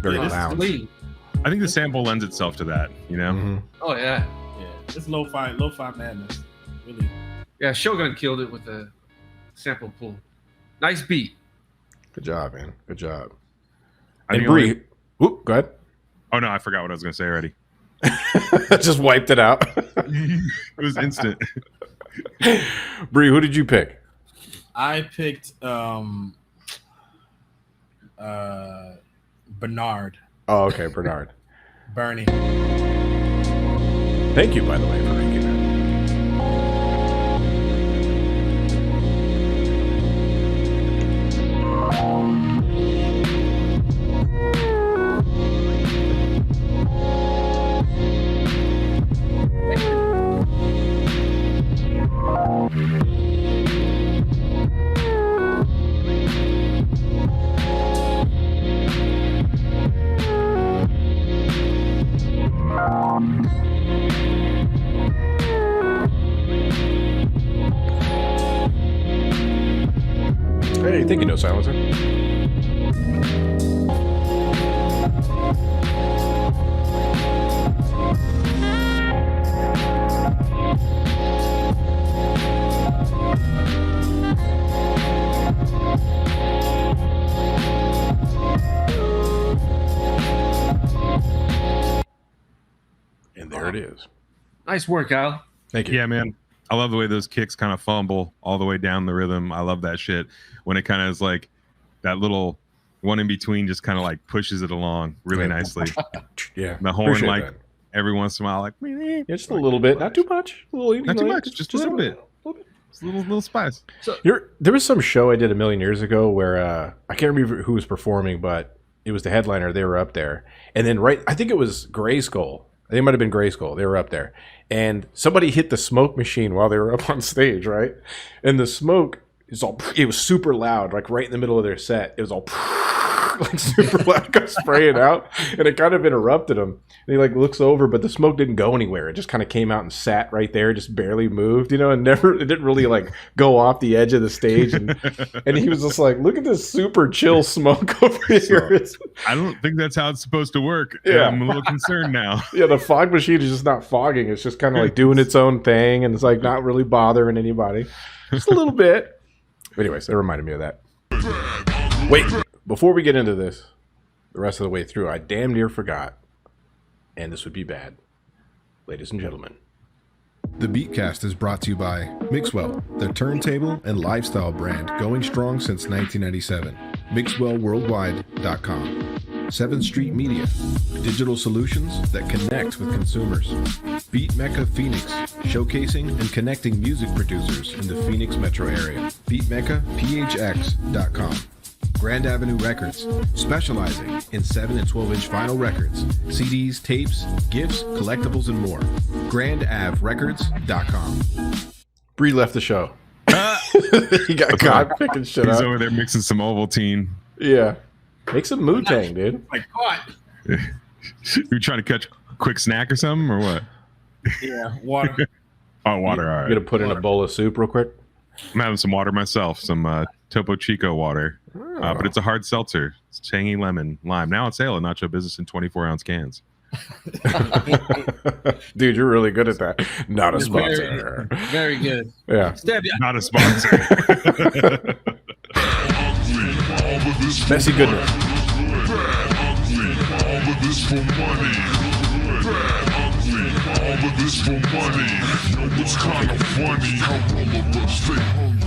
Very Yeah, this is lounge. Clean. I think the sample lends itself to that, you know. Mhm. Oh yeah. Yeah. It's lo-fi madness. Really. Yeah, Shogun killed it with the sample pull. Nice beat. Good job, man. Good job. I And think only- Bree, whoop, go ahead. Oh no, I forgot what I was gonna say already. Just wiped it out. It was instant. Bree, who did you pick? I picked Bernard. Oh, okay, Bernard. Bernie. Thank you, by the way, for making that. Hey, thank you, No Silencer. And there it is. Nice work, Al. Thank you. Yeah, man. I love the way those kicks kind of fumble all the way down the rhythm. I love that shit. When it kind of is like that little one in between just kind of like pushes it along really Yeah. nicely. Yeah. The horn appreciate like that. every once in a while, like Yeah, just a little bit, not too much. A little, not too much, just a little bit. It's a little spice. There was some show I did a million years ago where I can't remember who was performing, but it was the headliner. They were up there, and then I think it was Gray Skull. I think it might have been Gray Skull. They were up there, and somebody hit the smoke machine while they were up on stage, right? And the smoke it was super loud, like right in the middle of their set. It was all like super loud, got spraying out, and it kind of interrupted him. And he like looks over, but the smoke didn't go anywhere. It just kind of came out and sat right there, just barely moved, and it didn't really like go off the edge of the stage. And he was just like, look at this super chill smoke over here. I don't think that's how it's supposed to work. Yeah. I'm a little concerned now. Yeah, the fog machine is just not fogging. It's just kind of like doing its own thing, and it's like not really bothering anybody. Just a little bit. Anyways, that reminded me of that. Wait, before we get into this, the rest of the way through, I damn near forgot, and this would be bad. Ladies and gentlemen, the Beatcast is brought to you by Mixwell, the turntable and lifestyle brand going strong since 1997. MixwellWorldwide.com. 7th Street Media, digital solutions that connect with consumers. Beat Mecca Phoenix, showcasing and connecting music producers in the Phoenix metro area. BeatMeccaPHX.com. Grand Avenue Records, specializing in 7 and 12-inch vinyl records, CDs, tapes, gifts, collectibles, and more. GrandAvRecords.com. Bree left the show. He got caught picking shit He's up. over there mixing some Ovaltine. Yeah. Make some Wu-Tang, dude. Like what? You trying to catch a quick snack or something, or what? Yeah, water. Oh, water. All right. You're going to put in a bowl of soup real quick? I'm having some water myself, some Topo Chico water. But it's a hard seltzer. It's tangy lemon, lime. Now on sale at Nacho Business in 24-ounce cans. Dude, you're really good at that. Not a sponsor. Very good. Yeah. Not a sponsor. Messy goodness. All of this for money. All of this for money. Yo, it's kind of funny how all of us stay hungry.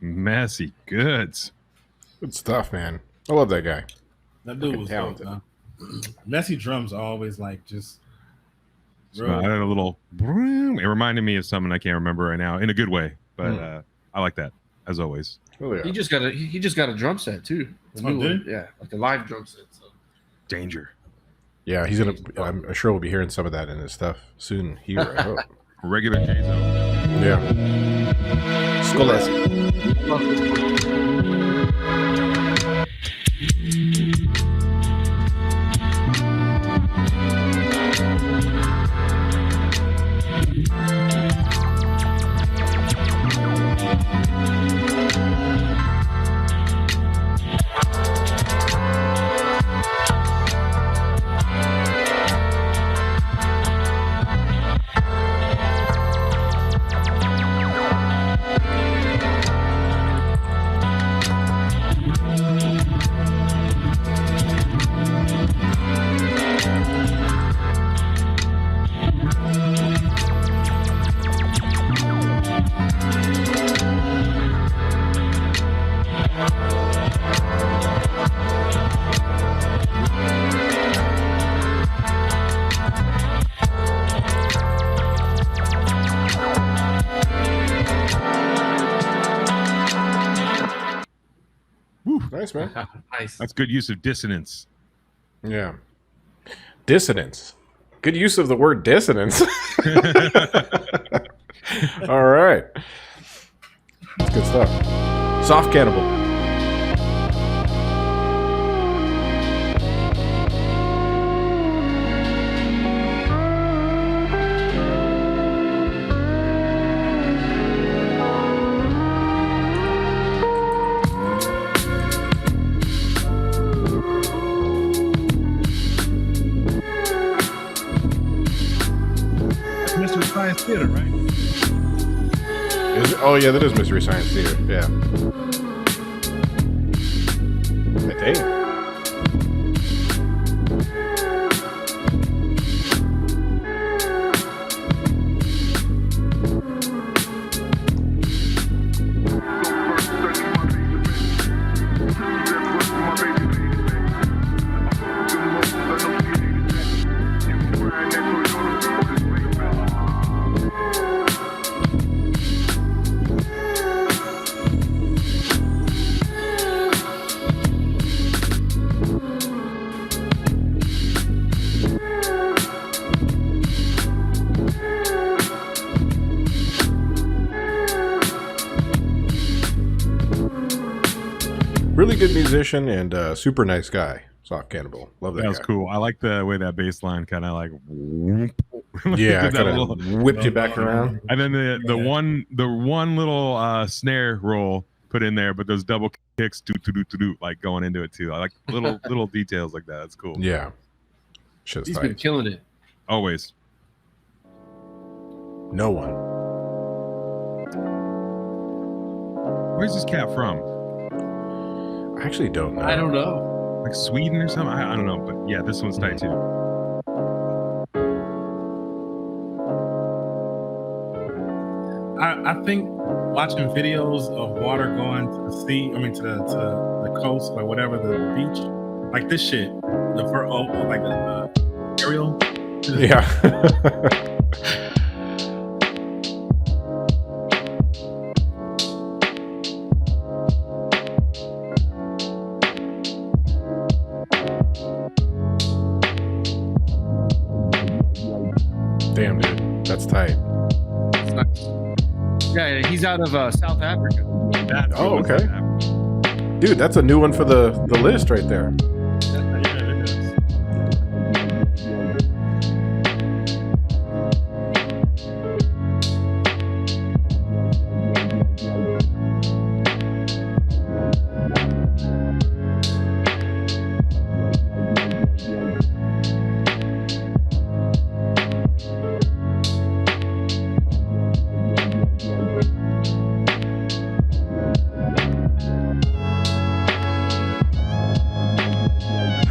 Messy goods. Good stuff, man. I love that guy. That dude was dope, talented. huh? Messy drums are always like just. So I had a little. It reminded me of something I can't remember right now in a good way, but I like that as always. Oh, yeah. He just got a drum set too. A Oh, new did one. Yeah, like a live drum set. So. Danger. Yeah, he's gonna. I'm sure we'll be hearing some of that in his stuff soon. Here, I hope. Regular J-Zone. Yeah. Skolesi. Nice, man. Nice. That's good use of dissonance. Yeah. Dissonance. Good use of the word dissonance. All right. That's good stuff. Soft Cannibal. Mystery Science Theater, right? Is it? Oh, yeah, that is Mystery Science Theater. Yeah. Hey, dang. Really good musician and super nice guy. Soft Cannibal. Love that That was guy. cool. I like the way that bass line kind of like whoop. Yeah, Did that kind little- of whipped you back around. and then the one little snare roll put in there, but those double kicks do like going into it too. I like little details like that. That's cool. Yeah. Shit's He's been tight. killing it. Always. No one. Where's this cat from? I actually don't know. I don't know. Like Sweden or something? I don't know, but yeah, this one's tight too. I think watching videos of water going to the sea, to the coast or whatever, the beach, like this shit, like the aerial. Yeah. Damn, dude. That's tight. It's nice. Yeah, he's out of South Africa. That's Oh, what was okay. happening. Dude, that's a new one for the list right there. Yeah, it is.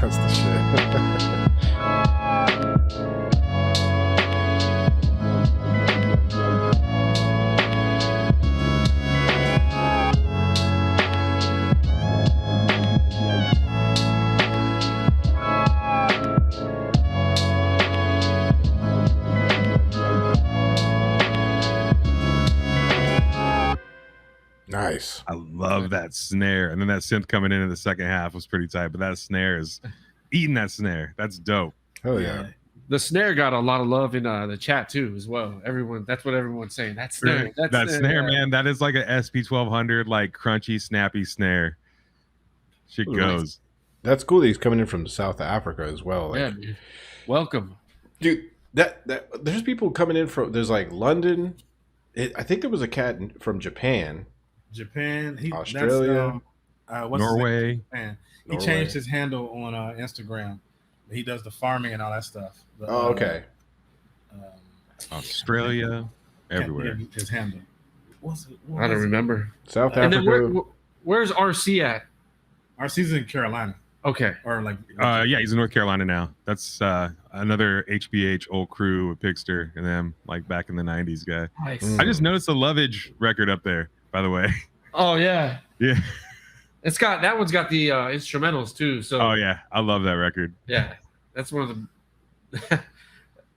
That's the shit. Nice. I love that snare. And then that synth coming in the second half was pretty tight, but that snare is eating that snare. That's dope. Hell yeah. The snare got a lot of love in the chat too, as well. That's what everyone's saying. That snare, That snare, man, that is like an SP1200, like crunchy, snappy snare. Shit Nice. goes. That's cool that he's coming in from South Africa as well. Like, Yeah, dude. Welcome. dude, that there's people coming in from, there's like London. I think there was a cat from Japan. Japan, Australia. what's his name? Norway. Japan. He Norway. changed his handle on Instagram. He does the farming and all that stuff. Oh, okay. Australia, Can't everywhere. think of his handle. I don't remember. South And then Africa. where's RC at? Our season in Carolina, Okay. or like Yeah, he's in North Carolina now. That's another HBH old crew with Pigster and them, like back in the 90s guy. Nice. Mm. I just noticed the Lovage record up there, by the way. Oh yeah. Yeah. That one's got the instrumentals too. So Oh, yeah. I love that record. yeah, that's one of the.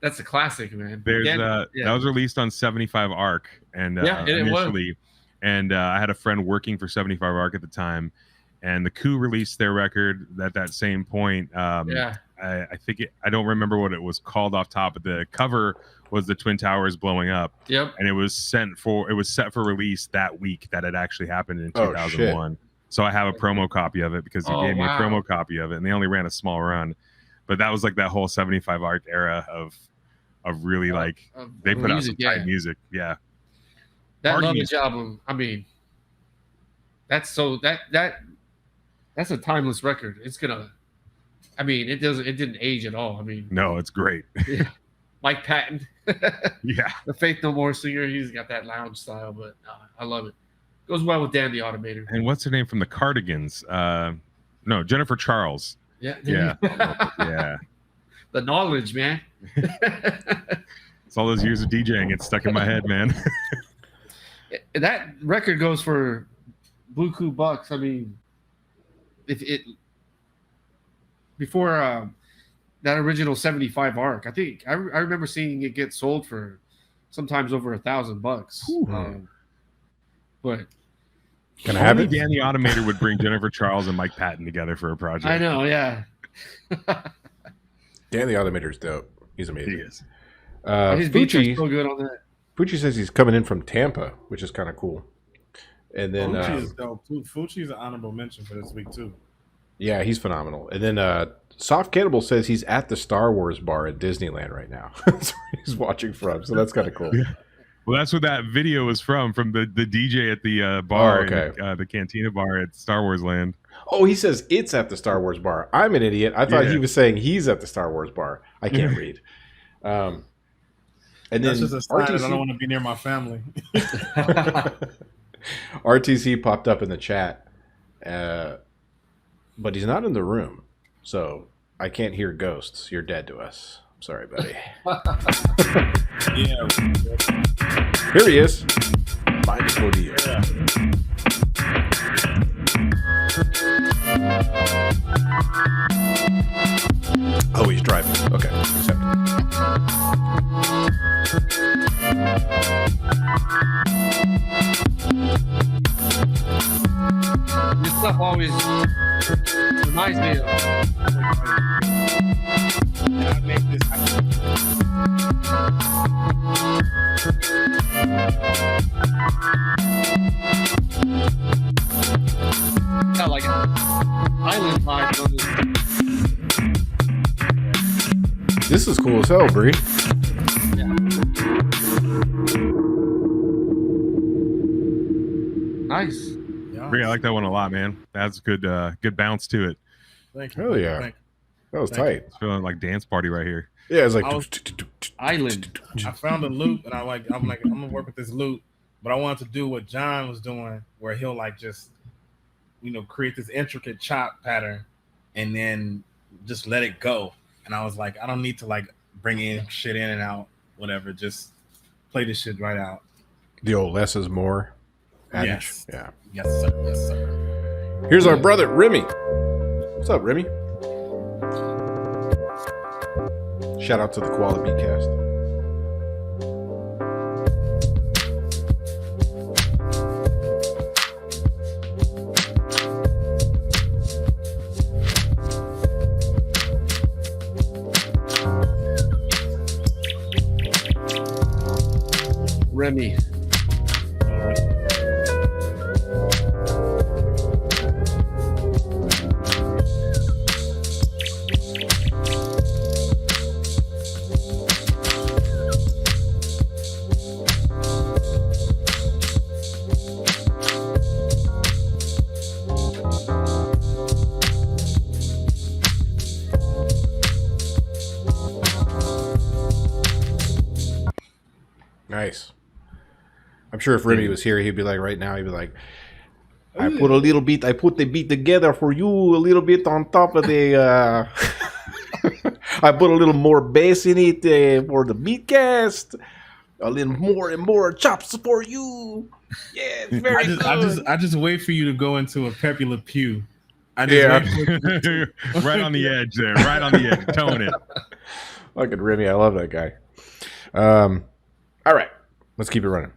That's a classic, man. There's Yeah, that was released on 75 Arc and Yeah, it was. initially, and I had a friend working for 75 Arc at the time, and the Coup released their record at that same point. Yeah. I think I don't remember what it was called off top, but the cover was the Twin Towers blowing up. Yep. And it was set for release that week that it actually happened in Oh, 2001. So I have a promo copy of it because he gave me a promo copy of it, and they only ran a small run. But that was like that whole 75 Art era of really like they put out some tight music. Yeah. That Lovage album, I mean, that's a timeless record. It's gonna, I mean, it didn't age at all. I mean, no, it's great. Mike Patton, yeah, the Faith No More singer, he's got that lounge style, but I love it. Goes well with Dan the Automator. And what's her name from the Cardigans? No, Jennifer Charles. Yeah, yeah. The knowledge, man. It's all those years of DJing. It's stuck in my head, man. That record goes for buku bucks. I mean, if it before that original 75 arc, I think I remember seeing it get sold for sometimes over $1,000. But can I have it? Dan the Automator would bring Jennifer Charles and Mike Patton together for a project. I know, yeah. Dan the Automator's dope. He's amazing. He is. His beats are so good on that. Fucci says he's coming in from Tampa, which is kind of cool. And then Fucci is dope too. Fucci's an honorable mention for this week too. Yeah, he's phenomenal. And then Soft Cannibal says he's at the Star Wars bar at Disneyland right now. That's where he's watching from. So that's kind of cool. Yeah. Well, that's what that video was from the DJ at the bar, the Cantina bar at Star Wars Land. Oh, he says it's at the Star Wars bar. I'm an idiot. I thought he was saying he's at the Star Wars bar. I can't read. And that's then just a sign that I don't want to be near my family. RTC popped up in the chat, but he's not in the room, so I can't hear ghosts. You're dead to us. Sorry, buddy. Yeah. Here he is. Mind before the year. Oh, he's driving. Okay, accept This stuff always reminds me of. I make this happen. Got like island vibes on this. This is cool as hell, Bree. Yeah. Nice. Yeah. I like that one a lot, man. That's good. Good bounce to it. Thank you. Hell yeah. That was tight. It's feeling like dance party right here. Yeah, it's like Island. I found a loop, and I'm like, I'm gonna work with this loop, but I wanted to do what John was doing, where he'll like just, create this intricate chop pattern, and then just let it go. And I was like, I don't need to like bring in shit in and out, whatever. Just play this shit right out. The old less is more adage. Yes. Yeah. Yes, sir. Yes, sir. Here's our brother, Remy. What's up, Remy? Shout out to the Koala Beatcast. Remy. Nice. I'm sure if Remy was here, he'd be like, right now, he'd be like, I put the beat together for you a little bit on top of the, I put a little more bass in it for the Beatcast, a little more and more chops for you. Yeah, it's very good. I just wait for you to go into a Pepe Le Pew. Right on the edge there, right on the edge, towing it. Look at Remy, I love that guy. All right, let's keep it running.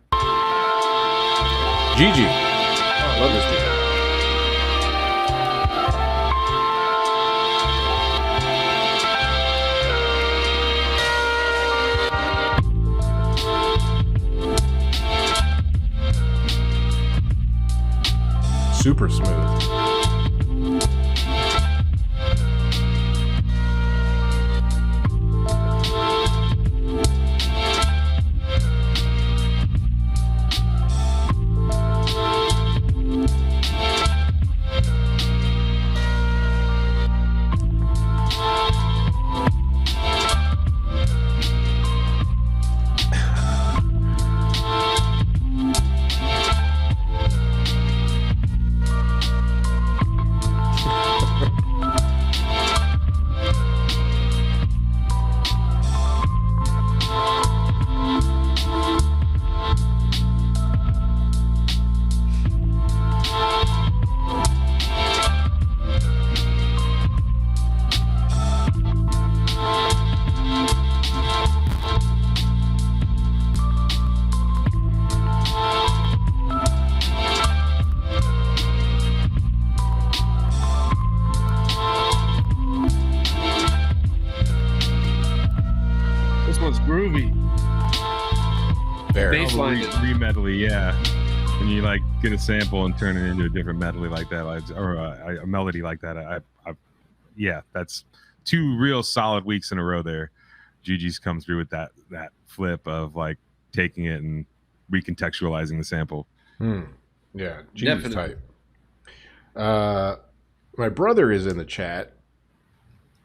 Gigi. Love this dude. super smooth. This one's groovy. Very. Baseline. Re-medley, yeah. When you like get a sample and turn it into a different medley like that, or a melody like that, yeah, that's 2 real solid weeks in a row there. Gigi's come through with that flip of like taking it and recontextualizing the sample. Yeah, Gigi's tight. My brother is in the chat.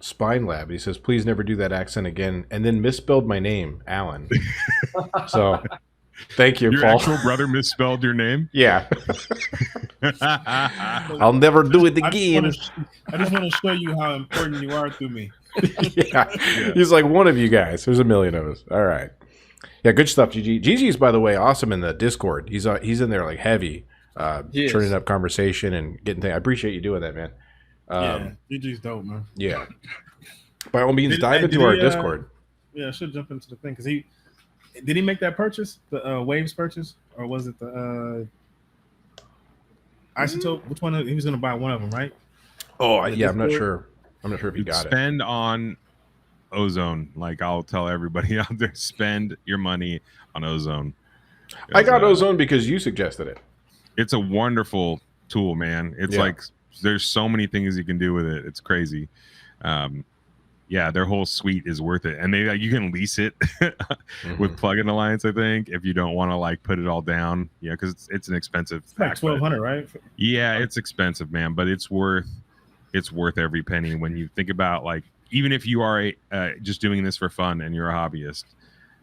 Spine Lab. He says, "Please never do that accent again," and then misspelled my name, Alan. So, thank you, Your Paul. actual brother misspelled your name? Yeah. I'll never do it again. I just want to show you how important you are to me. Yeah. He's like one of you guys. There's a million of us. All right. Yeah, good stuff, Gigi. Gigi's, by the way, awesome in the Discord. He's in there like heavy, turning up conversation and getting things. I appreciate you doing that, man. Yeah, Gigi's dope, man. Yeah. By all means, dive into our Discord. Yeah, I should jump into the thing because did he make that purchase, the Waves purchase, or was it the Isotope? Which one? He was going to buy one of them, right? Oh, yeah, I'm not sure. I'm not sure if he got it. Spend on Ozone. Like I'll tell everybody out there, spend your money on Ozone. I got Ozone because you suggested it. It's a wonderful tool, man. It's like there's so many things you can do with it. It's crazy. Yeah, their whole suite is worth it, and you can lease it with Plugin Alliance. I think if you don't want to like put it all down, because it's an expensive. It's like $1,200, right? Yeah, it's expensive, man, but it's worth every penny when you think about like even if you are just doing this for fun and you're a hobbyist,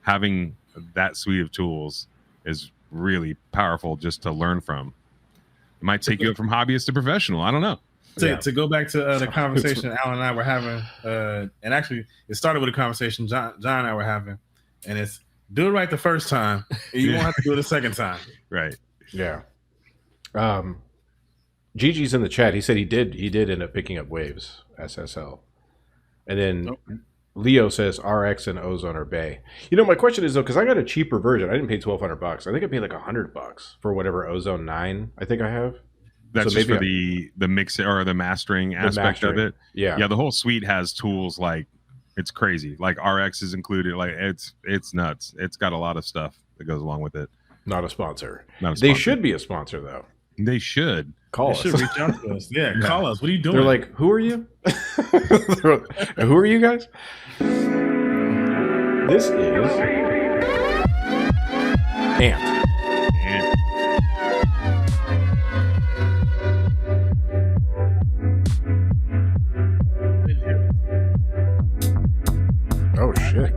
having that suite of tools is really powerful just to learn from. It might take you up from hobbyist to professional. I don't know. To go back to the conversation Alan and I were having, and actually it started with a conversation John and I were having, and it's do it right the first time, and you won't have to do it a second time. Right. Yeah. Gigi's in the chat. He said he did end up picking up Waves SSL, and then Leo says RX and Ozone are Bay. My question is though, because I got a cheaper version. I didn't pay $1,200. I think I paid like $100 for whatever Ozone 9 I think I have. That's so just for the mix or the mastering aspect of it. Yeah. The whole suite has tools like it's crazy. Like RX is included. Like it's nuts. It's got a lot of stuff that goes along with it. Not a sponsor. They should be a sponsor though. They should call us. They should reach out to us. Yeah, call us. What are you doing? They're like, who are you? Who are you guys? This is Ant. Oh shit.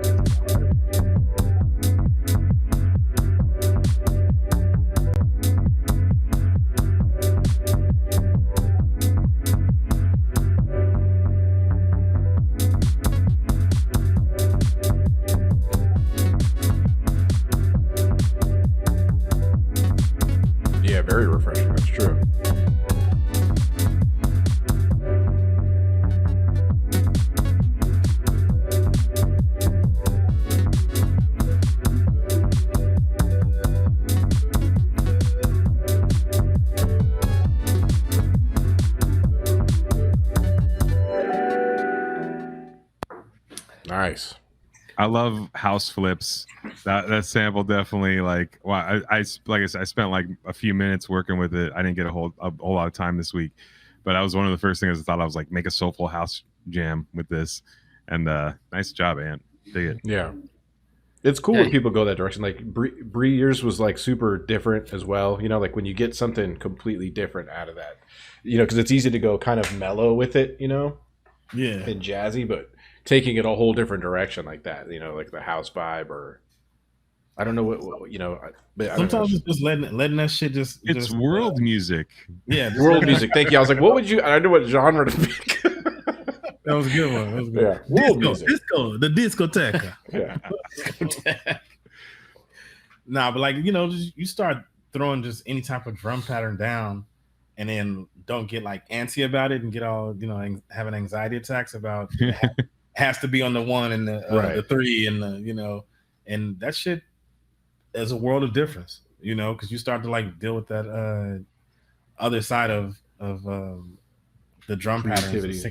Yeah, very refreshing. That's true. Nice. I love house flips. That sample definitely like. Well, I like I said, I spent like a few minutes working with it. I didn't get a whole lot of time this week, but that was one of the first things I thought. I was like, make a soulful house jam with this, and nice job, Ant. Dig it. Yeah. It's cool when people go that direction. Like Bree, yours was like super different as well. You know, like when you get something completely different out of that, you know, because it's easy to go kind of mellow with it, you know, and jazzy, but taking it a whole different direction like that, you know, like the house vibe or I don't know what you know. But sometimes it's just letting that shit just. It's world music. Yeah, world music. Thank you. I was like, what would you? I don't know what genre to pick. That was a good one. That was a good one. Disco, the discoteca. Yeah. Nah, but like, you know, you start throwing just any type of drum pattern down and then don't get like antsy about it and get all, you know, having anxiety attacks about it has to be on the 1 and the 3 and the, you know, and that shit is a world of difference, you know, because you start to like deal with that other side of the drum patterns.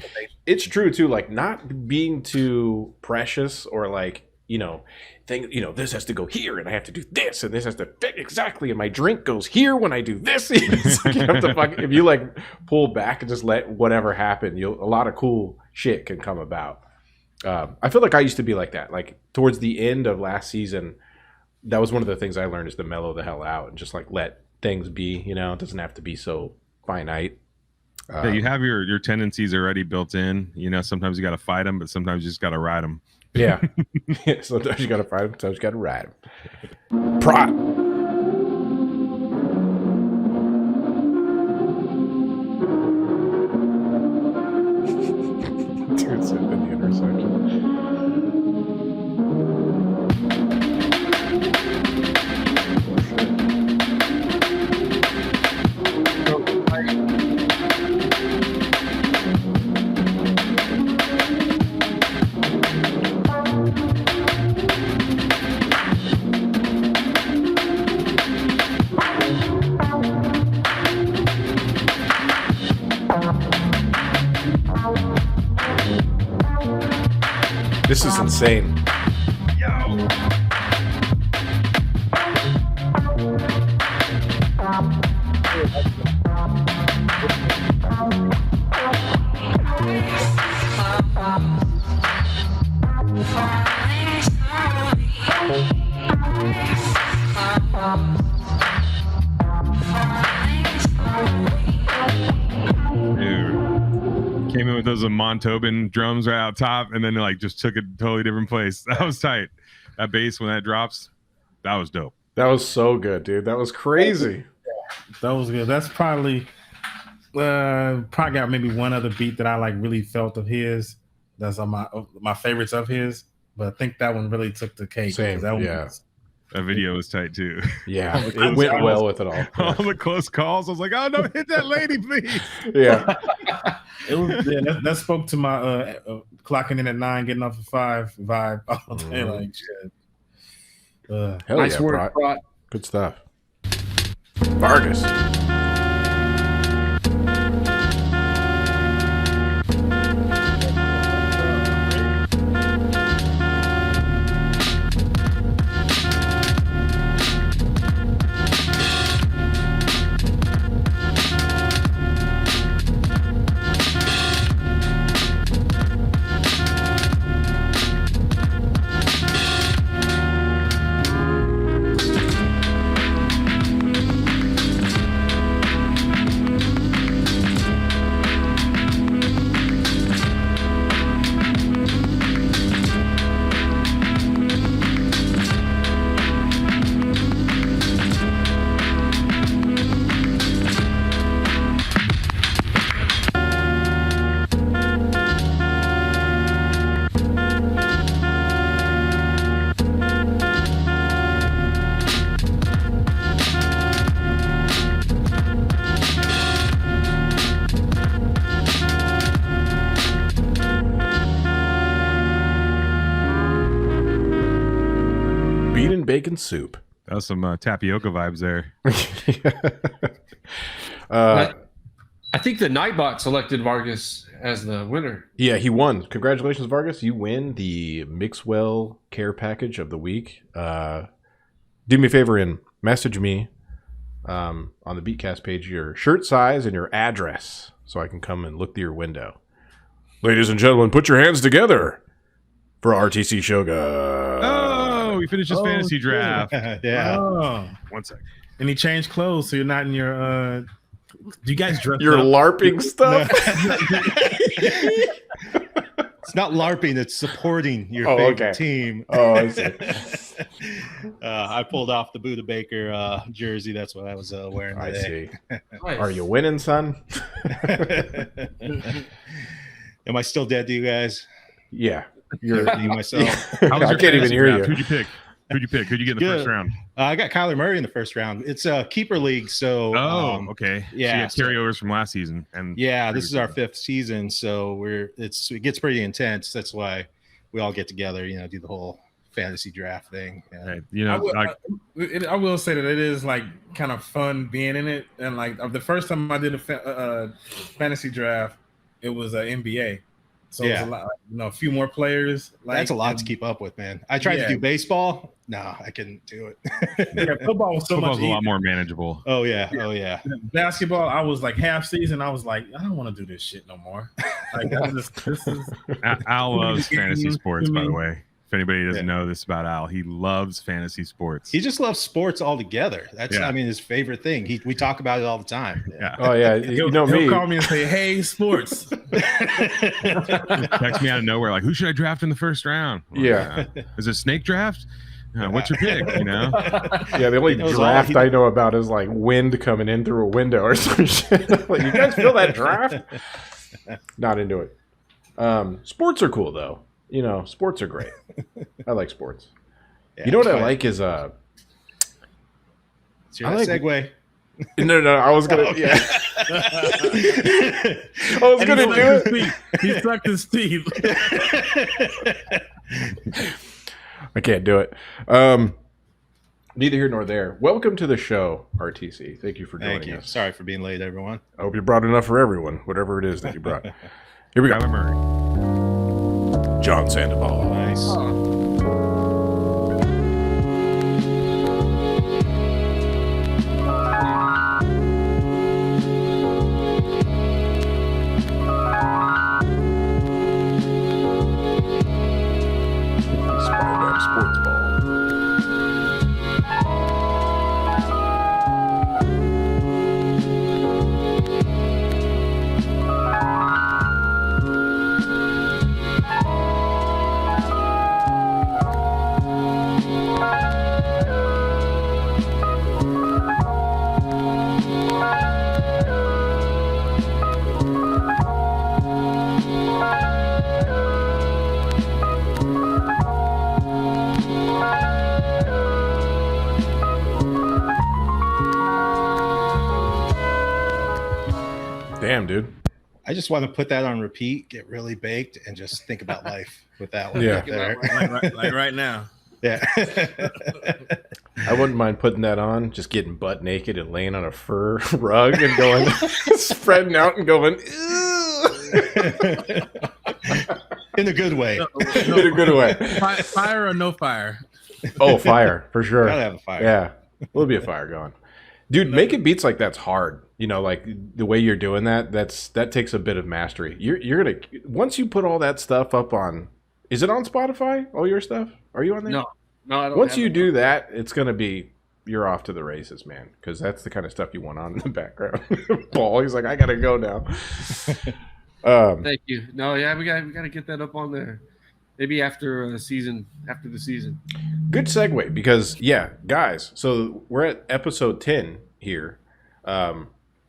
It's true too, like not being too precious or like, you know, this has to go here and I have to do this and this has to fit exactly and my drink goes here when I do this. It's like you have to if you like pull back and just let whatever happen, a lot of cool shit can come about. I feel like I used to be like that. Like towards the end of last season, that was one of the things I learned is to mellow the hell out and just like let things be, you know, it doesn't have to be so finite. Yeah, you have your tendencies already built in. You know, sometimes you got to fight them, but sometimes you just got to ride them. Yeah. Sometimes you got to fight them, sometimes you got to ride them. Prot. Dude, sitting in the intersection. This is insane. Yo. Came in with those Montauban drums right out top, and then like just took a totally different place. That was tight. That bass when that drops, that was dope. That was so good, dude. That was crazy. That was good. That's probably got maybe one other beat that I like really felt of his. That's on my favorites of his. But I think that one really took the cake. Same. That video was tight too. Yeah, it went well with it all. All the close calls. I was like, oh no, hit that lady, please. Yeah. It was that spoke to my clocking in at 9, getting off at 5 vibe all day. Like shit. Hell nice yeah, work, Prot. Good stuff. Vargas. Bacon soup. That was some tapioca vibes there. I think the Nightbot selected Vargas as the winner. Yeah, he won. Congratulations, Vargas. You win the Mixwell Care Package of the week. Do me a favor and message me on the Beatcast page your shirt size and your address so I can come and look through your window. Ladies and gentlemen, put your hands together for RTC Shogun. Oh, we finished his fantasy draft. Yeah. Oh. 1 second. And he changed clothes, so you're not in your. Do you guys dress Your up? LARPing stuff? It's not LARPing, it's supporting your favorite team. Oh, I see. I pulled off the Buda Baker jersey. That's what I was wearing today. I see. Are you winning, son? Am I still dead to you guys? Yeah. You're you myself. I can't even hear you. Who'd you pick? Who'd you get in the first round? I got Kyler Murray in the first round. It's a keeper league, so okay. Yeah, so you had carryovers from last season, and this is our 5th season, so it gets pretty intense. That's why we all get together, do the whole fantasy draft thing. Right. I will say that it is like kind of fun being in it, and like the first time I did a fantasy draft, it was an NBA. So it was a lot, a few more players. That's a lot to keep up with, man. I tried to do baseball. No, I couldn't do it. Football was Football's a lot more manageable. Oh yeah. Basketball, I was like half season. I was like, I don't want to do this shit no more. Like, Al loves fantasy sports, by the way. If anybody doesn't know this about Al, he loves fantasy sports. He just loves sports altogether. That's, his favorite thing. We talk about it all the time. Yeah. Oh yeah, he'll call me and say, "Hey, sports." Text me out of nowhere, like, "Who should I draft in the first round?" Yeah. Is it snake draft? What's your pick? Yeah, the only draft I know about is like wind coming in through a window or some shit. Like, you guys feel that draft? Not into it. Sports are cool though. Sports are great. I like sports. Yeah, you know what I like is I like segue. No, I was gonna. Okay. Yeah, I was gonna do it. He sucked his teeth. I can't do it. Neither here nor there. Welcome to the show, RTC. Thank you for joining us. Sorry for being late, everyone. I hope you brought enough for everyone, whatever it is that you brought. Here we go. Kyler Murray. John Sandoval. Nice. Spider-Man Sports Ball. Damn, dude. I just want to put that on repeat, get really baked, and just think about life with that one. Yeah. Right there. like right now. Yeah. I wouldn't mind putting that on, just getting butt naked and laying on a fur rug and going, spreading out and going, In a good way. in a good way. Fire or no fire? Oh, fire, for sure. Gotta have a fire. Yeah, will be a fire going. Dude, making beats like that's hard. Like the way you're doing that takes a bit of mastery. You're gonna, once you put all that stuff up on, is it on Spotify? All your stuff? Are you on there? No, I don't. Once you do that, it's gonna be, you're off to the races, man. Because that's the kind of stuff you want on in the background. Paul, he's like, I gotta go now. Thank you. No, yeah, we gotta get that up on there. Maybe after the season. Good segue, because guys. So we're at episode 10 here.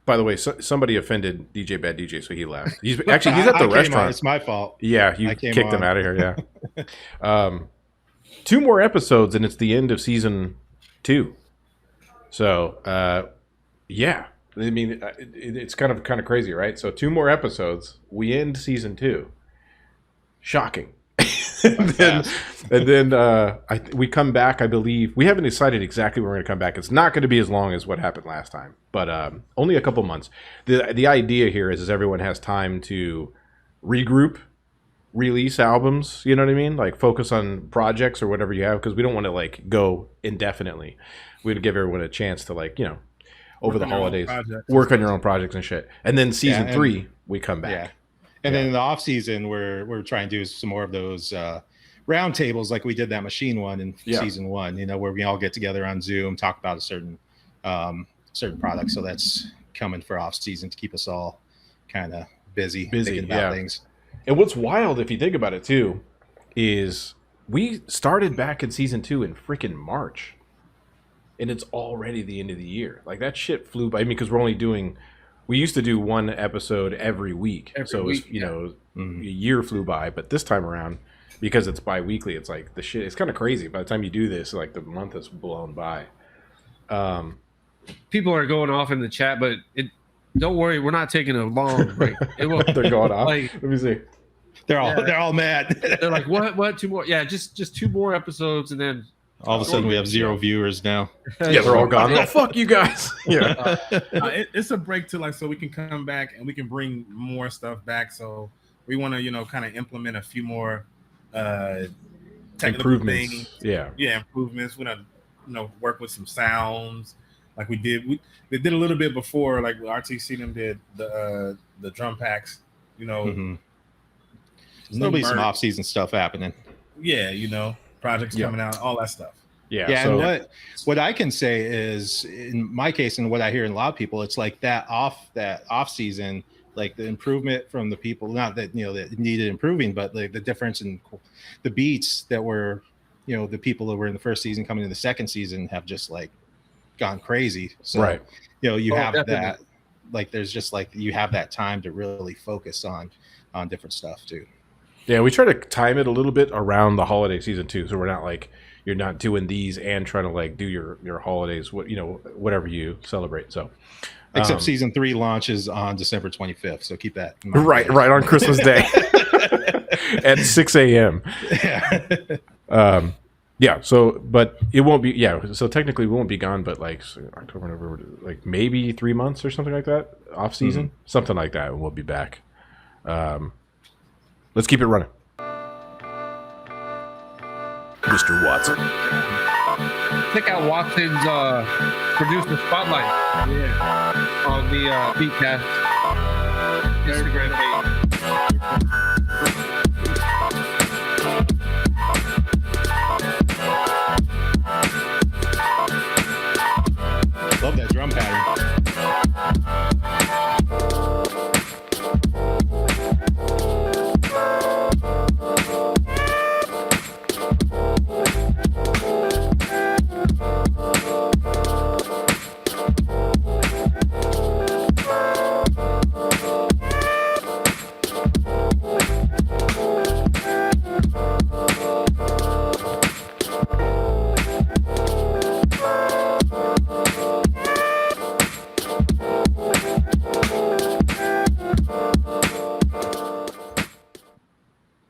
By the way, somebody offended DJBADDJ, so he left. He's at the restaurant. It's my fault. Yeah, you kicked him out of here. Yeah. 2 more episodes, and it's the end of season 2. So, yeah. I mean, it's kind of crazy, right? So 2 more episodes, we end season 2. Shocking. and then we come back. I believe we haven't decided exactly where we're going to come back. It's not going to be as long as what happened last time, but only a couple months. The idea here is everyone has time to regroup, release albums. You know what I mean? Like focus on projects or whatever you have, because we don't want to like go indefinitely. We'd give everyone a chance to like over the holidays work on your own projects and shit. And then season 3 we come back. Yeah. And then in the off season, we're trying to do some more of those round tables, like we did that machine one in season 1. Where we all get together on Zoom, talk about a certain product. So that's coming for off season to keep us all kind of busy thinking about things. And what's wild, if you think about it too, is we started back in season 2 in freaking March, and it's already the end of the year. Like that shit flew by. I mean, because we used to do one episode every week. A year flew by, but this time around, because it's bi-weekly, it's like the shit, it's kind of crazy. By the time you do this, like the month is blown by. People are going off in the chat, but don't worry, we're not taking a long break. They're going off. Let me see. They're all mad. They're like, what? 2 more? Yeah, just 2 more episodes, and then all of a sudden we have 0 viewers now. Yeah, they're all gone. Oh, fuck you guys. Yeah. It's a break to so we can come back and we can bring more stuff back. So we want to kind of implement a few more improvements. Things. Yeah, improvements. We're gonna work with some sounds like we did. They did a little bit before, like RTC them did the drum packs. There'll be some off season stuff happening. Yeah, projects coming out, all that stuff. Yeah. So, and what I can say is, in my case, and what I hear in a lot of people, it's like that off season, like the improvement from the people, not that that needed improving, but like the difference in the beats that were, the people that were in the first season coming in the second season have just like gone crazy. So right. You have definitely. That, like there's just like you have that time to really focus on different stuff too. Yeah, we try to time it a little bit around the holiday season too, so we're not like you're not doing these and trying to like do your holidays, whatever you celebrate. So, except season 3 launches on December 25th, so keep that in mind. Right on Christmas Day at 6 a.m. Yeah. So, but it won't be. Yeah. So technically, we won't be gone, but like October, November, like maybe 3 months or something like that, off season, something like that, and we'll be back. Let's keep it running. Mr. Watson. Check out Watson's producer spotlight on the Beatcast Instagram page. Love that drum pattern.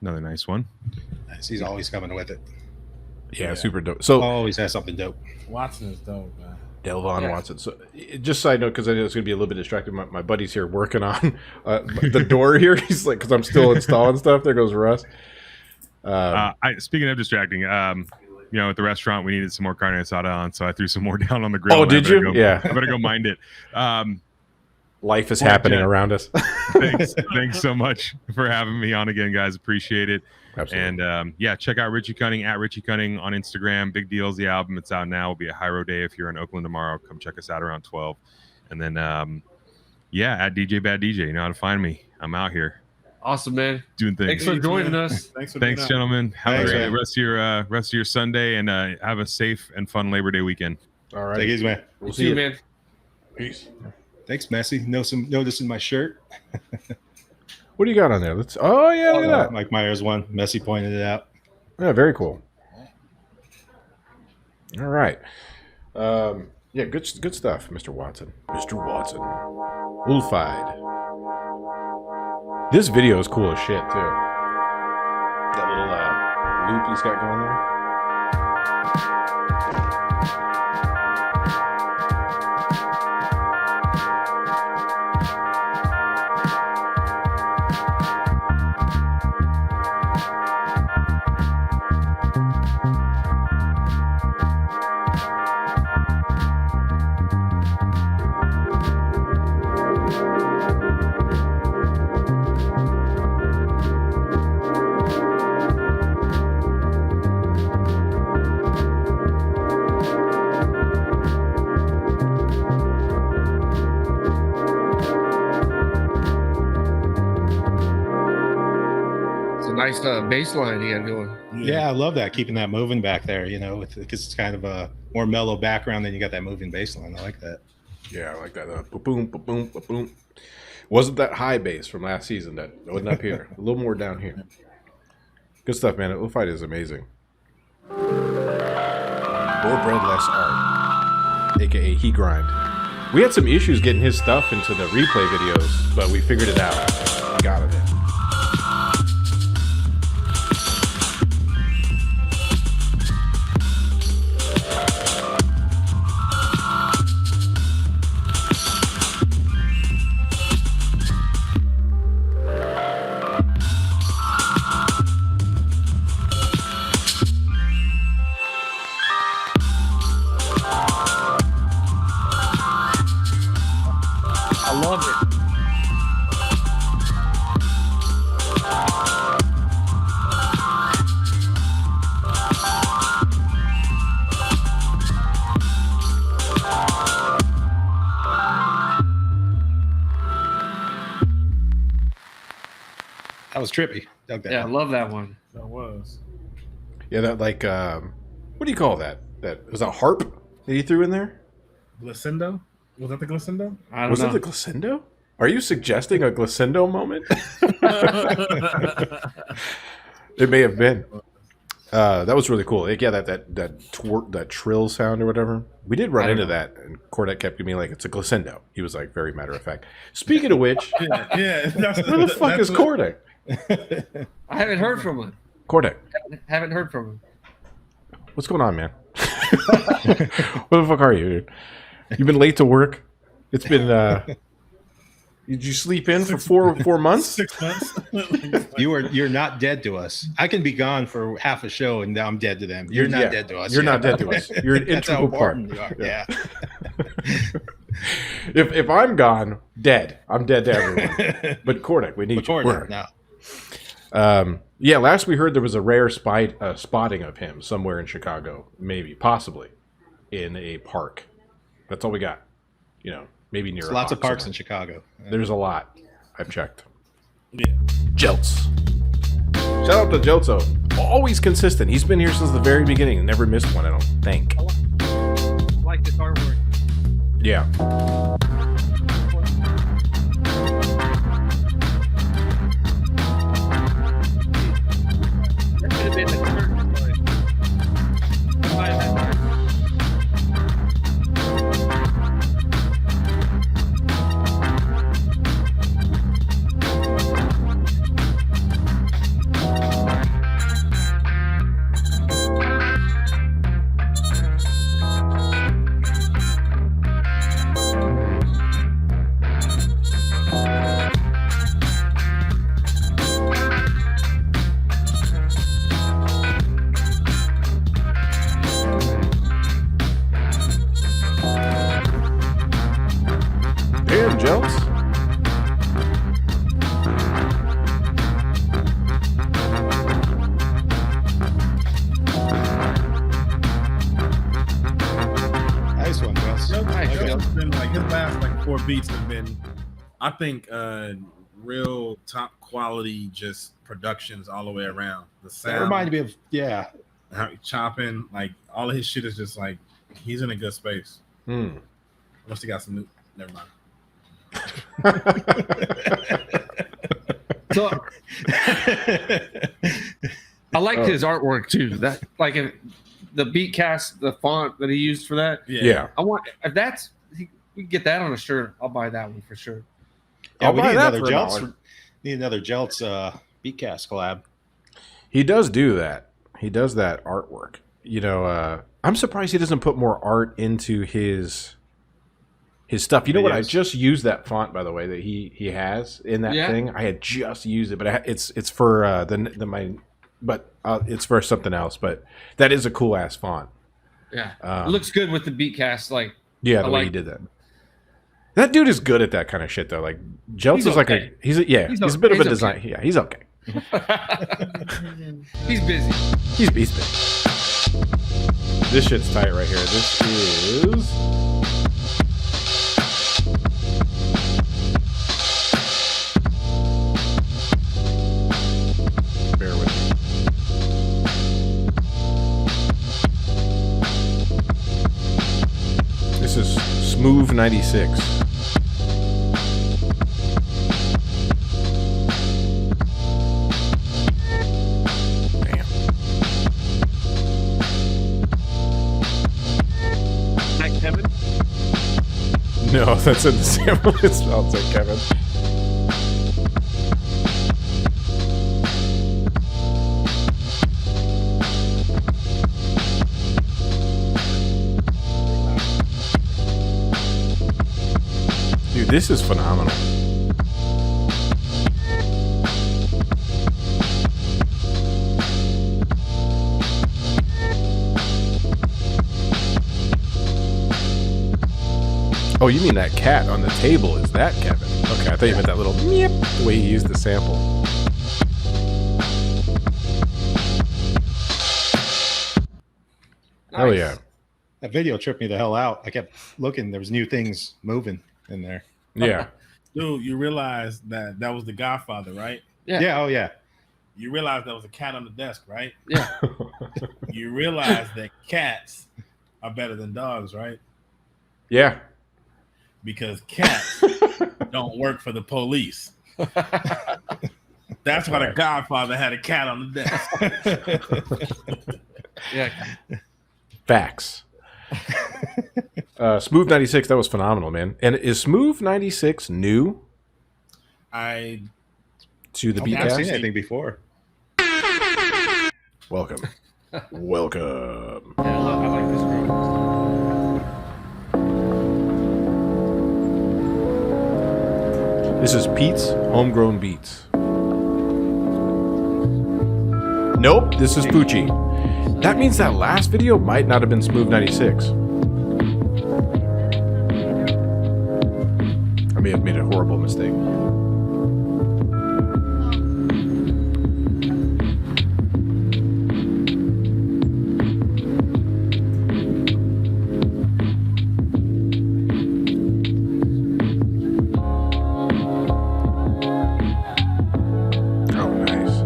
Another nice one. Nice. He's always coming with it. Yeah, super dope. So always has something dope. Watson is dope, man. Delvon Watson. So just side note, because I know it's going to be a little bit distracted. My buddy's here working on the door here. He's like, because I'm still installing stuff. There goes Russ. Speaking of distracting, at the restaurant we needed some more carne asada on, so I threw some more down on the grill. Oh, did you? Yeah. I better go mind it. Life is happening around us. Thanks so much for having me on again, guys. Appreciate it. Absolutely. And check out Richie Cunning at Richie Cunning on Instagram. Big Deal's the album. It's out now. It'll be a Hyro Day if you're in Oakland tomorrow. Come check us out around 12. And then at DJBADDJ. You know how to find me. I'm out here. Awesome, man. Doing things. Thanks for joining us. Thanks, gentlemen. Have a great rest of your Sunday, and have a safe and fun Labor Day weekend. All right. Take it easy, man. We'll see you, man. Peace. Thanks, Messi. Noticing my shirt. What do you got on there? Look at that. Mike Myers one. Messi pointed it out. Yeah, very cool. All right. Good stuff, Mr. Watson. Mr. Watson. Wolfied. This video is cool as shit, too. That little loop he's got going there. nice bass line he had going. Yeah, I love that, keeping that moving back there, you know, because it's kind of a more mellow background, then you got that moving bass line. I like that. Yeah, I like that. Boom, boom, boom, boom. Wasn't that high bass from last season that wasn't up here? A little more down here. Good stuff, man. The fight is amazing. More bread, less art, aka he grind. We had some issues getting his stuff into the replay videos, but we figured it out. We got it in. I love it. That was trippy. Dug that Yeah, I one. love that one. That was. Yeah, that like, what do you call that? That was a harp that he threw in there. Glissando? Was that the Glissando? I don't Was know. it the glissando? Are you suggesting a glissando moment? It may have been. That was really cool. Like, yeah, that trill sound or whatever. We did run into that, and Cordet kept giving me like, it's a glissando. He was like very matter of fact. Speaking of which, Yeah. where the fuck is Cordet? I haven't heard from him. Cordet, Haven't heard from him. what's going on, man? Where the fuck are you, dude? You've been late to work. It's been. Did you sleep in for four months? 6 months. You're not dead to us. I can be gone for half a show and now I'm dead to them. You're not dead to us. You're not dead to us. You're an That's how integral part. important you are. Yeah. If I'm gone, dead. I'm dead to everyone. But Cordet, we need you. Record We're- now. Yeah, last we heard there was a rare spotting of him somewhere in Chicago, maybe, possibly, in a park. That's all we got. You know, maybe near. There's a lots of hawk parks in somewhere. Chicago. There's a lot. I've checked. Yeah. Jelts. Shout out to Jeltso. Always consistent. He's been here since the very beginning and never missed one, I don't think. I like this artwork. Yeah. That should have been the curtain, but might have been there. Damn, Jelts. Nice one, Wes. It's been like his last like 4 beats have been, I think, real top quality just productions all the way around. The That sound, reminded me of how he chopping, like all of his shit is just like he's in a good space. Hmm. Unless he got some new, never mind. So I liked his artwork too. That like the Beatcast, the font that he used for that. Yeah. I want if that's we can get that on a shirt. I'll buy that one for sure. Yeah, I'll we buy need that another for Jelts. Need another Jelts Beatcast collab. He does do that. He does that artwork. You know, I'm surprised he doesn't put more art into his stuff. You know what? I Yes. just used that font, by the way, that he has in that Yeah. thing. I had just used it, but it's for it's for something else. But that is a cool ass font. Yeah, Um, it looks good with the Beatcast. Like Yeah, the I way like- he did that. That dude is good at that kind of shit, though. Like Jeltz He's is like okay. he's a He's bit of a okay. design. Yeah, he's okay. he's busy. He's big. This shit's tight right here. This is. Bear with Smooth 96. Damn. Is that Kevin? No, that's in the sample. It smells like Kevin. Dude, this is phenomenal. Oh, you mean that cat on the table is that Kevin? Okay, I thought you meant that little meep, the way he used the sample. Hell Nice. yeah. That video tripped me the hell out. I kept looking. There was new things moving in there. Yeah. Dude, you realize that was the Godfather, right? Yeah. Oh yeah. You realize there was a cat on the desk, right? Yeah. You realize that cats are better than dogs, right? Yeah. Because cats don't work for the police. That's why the Godfather had a cat on the desk. Yeah. Facts. Smooth 96, that was phenomenal, man. And is Smooth 96 new I to the I haven't seen Beatcast? anything before. Welcome. Welcome. I like this group. This is Pete's Homegrown Beats. Nope, this is Poochie. That means that last video might not have been Smooth 96. I may have made a horrible mistake. Oh, nice.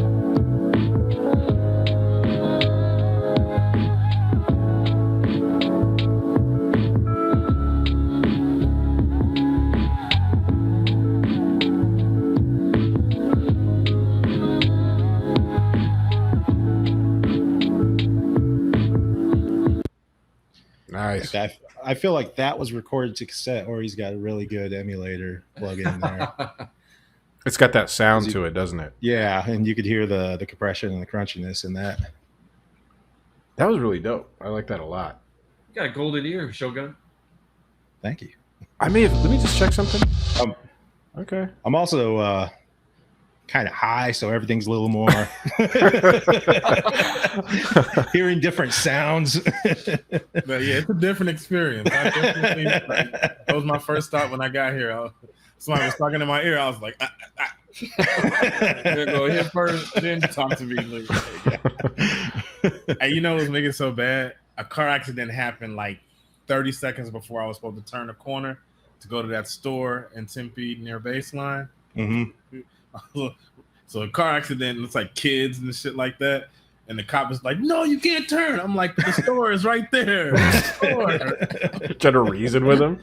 Nice. I feel like that was recorded to cassette, or he's got a really good emulator plug in there. It's got that sound to it, doesn't it? Yeah, and you could hear the compression and the crunchiness in that. That was really dope. I like that a lot. You got a golden ear, Shogun. Thank you. I may have. Let me just check something. Okay. I'm also kind of high, so everything's a little more hearing different sounds. But yeah, it's a different experience. I definitely, that was my first thought when I got here. Somebody was talking in my ear. I was like, go here first, then talk to me. And you know what's making it so bad? A car accident happened like 30 seconds before I was supposed to turn the corner to go to that store in Tempe near Baseline. Mm-hmm. So a car accident, and it's like kids and shit like that. And the cop is like, "No, you can't turn." I'm like, "The store is right there." The Trying to reason with him.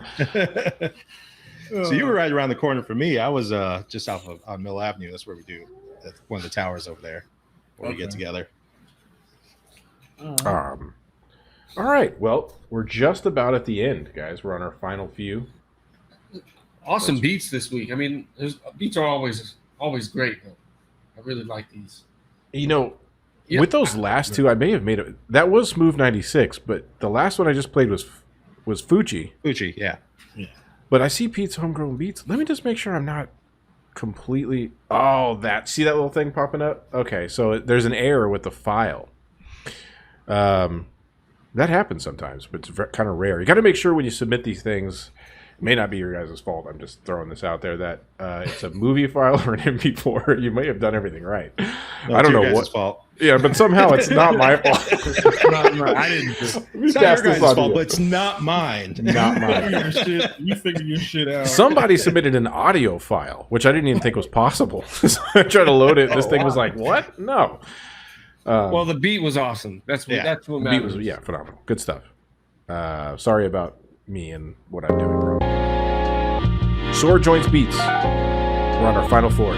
So you were right around the corner for me. I was just off of on Mill Avenue. That's where we do. That's one of the towers over there where we get together. All right. Well, we're just about at the end, guys. We're on our final few. Awesome beats this week. I mean, beats are always great. Though. I really like these. You know, with those last two, I may have made it. That was Smooth 96, but the last one I just played was Fuji. Fuji, yeah. But I see Pete's Homegrown Beats. Let me just make sure I'm not completely. Oh, see that little thing popping up? Okay, so there's an error with the file. That happens sometimes, but it's kind of rare. You got to make sure when you submit these things. It may not be your guys' fault. I'm just throwing this out there that it's a movie file or an MP4. You may have done everything right. No, I don't know your what. guys' fault. Yeah, but somehow it's not my fault. I didn't. It's not your guys' fault, but it's not mine. Not mine. You figured your shit out. Somebody submitted an audio file, which I didn't even think was possible. So I tried to load it. This thing was like, "What? No." Well, the beat was awesome. That's what The beat matters. was phenomenal. Good stuff. Sorry about me and what I'm doing, bro. Sword Joints Beats. We're on our final four.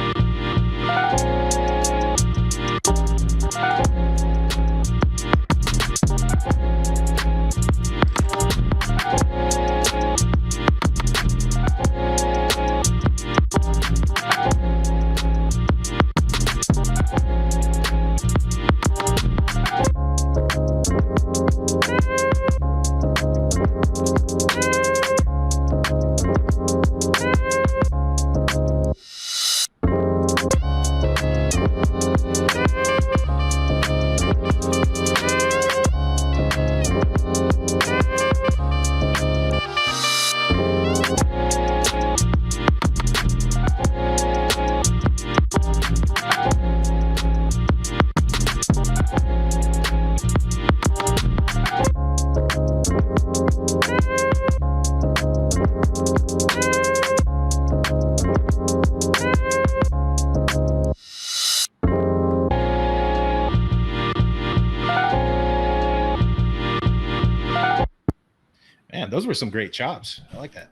Man, those were some great chops. I like that.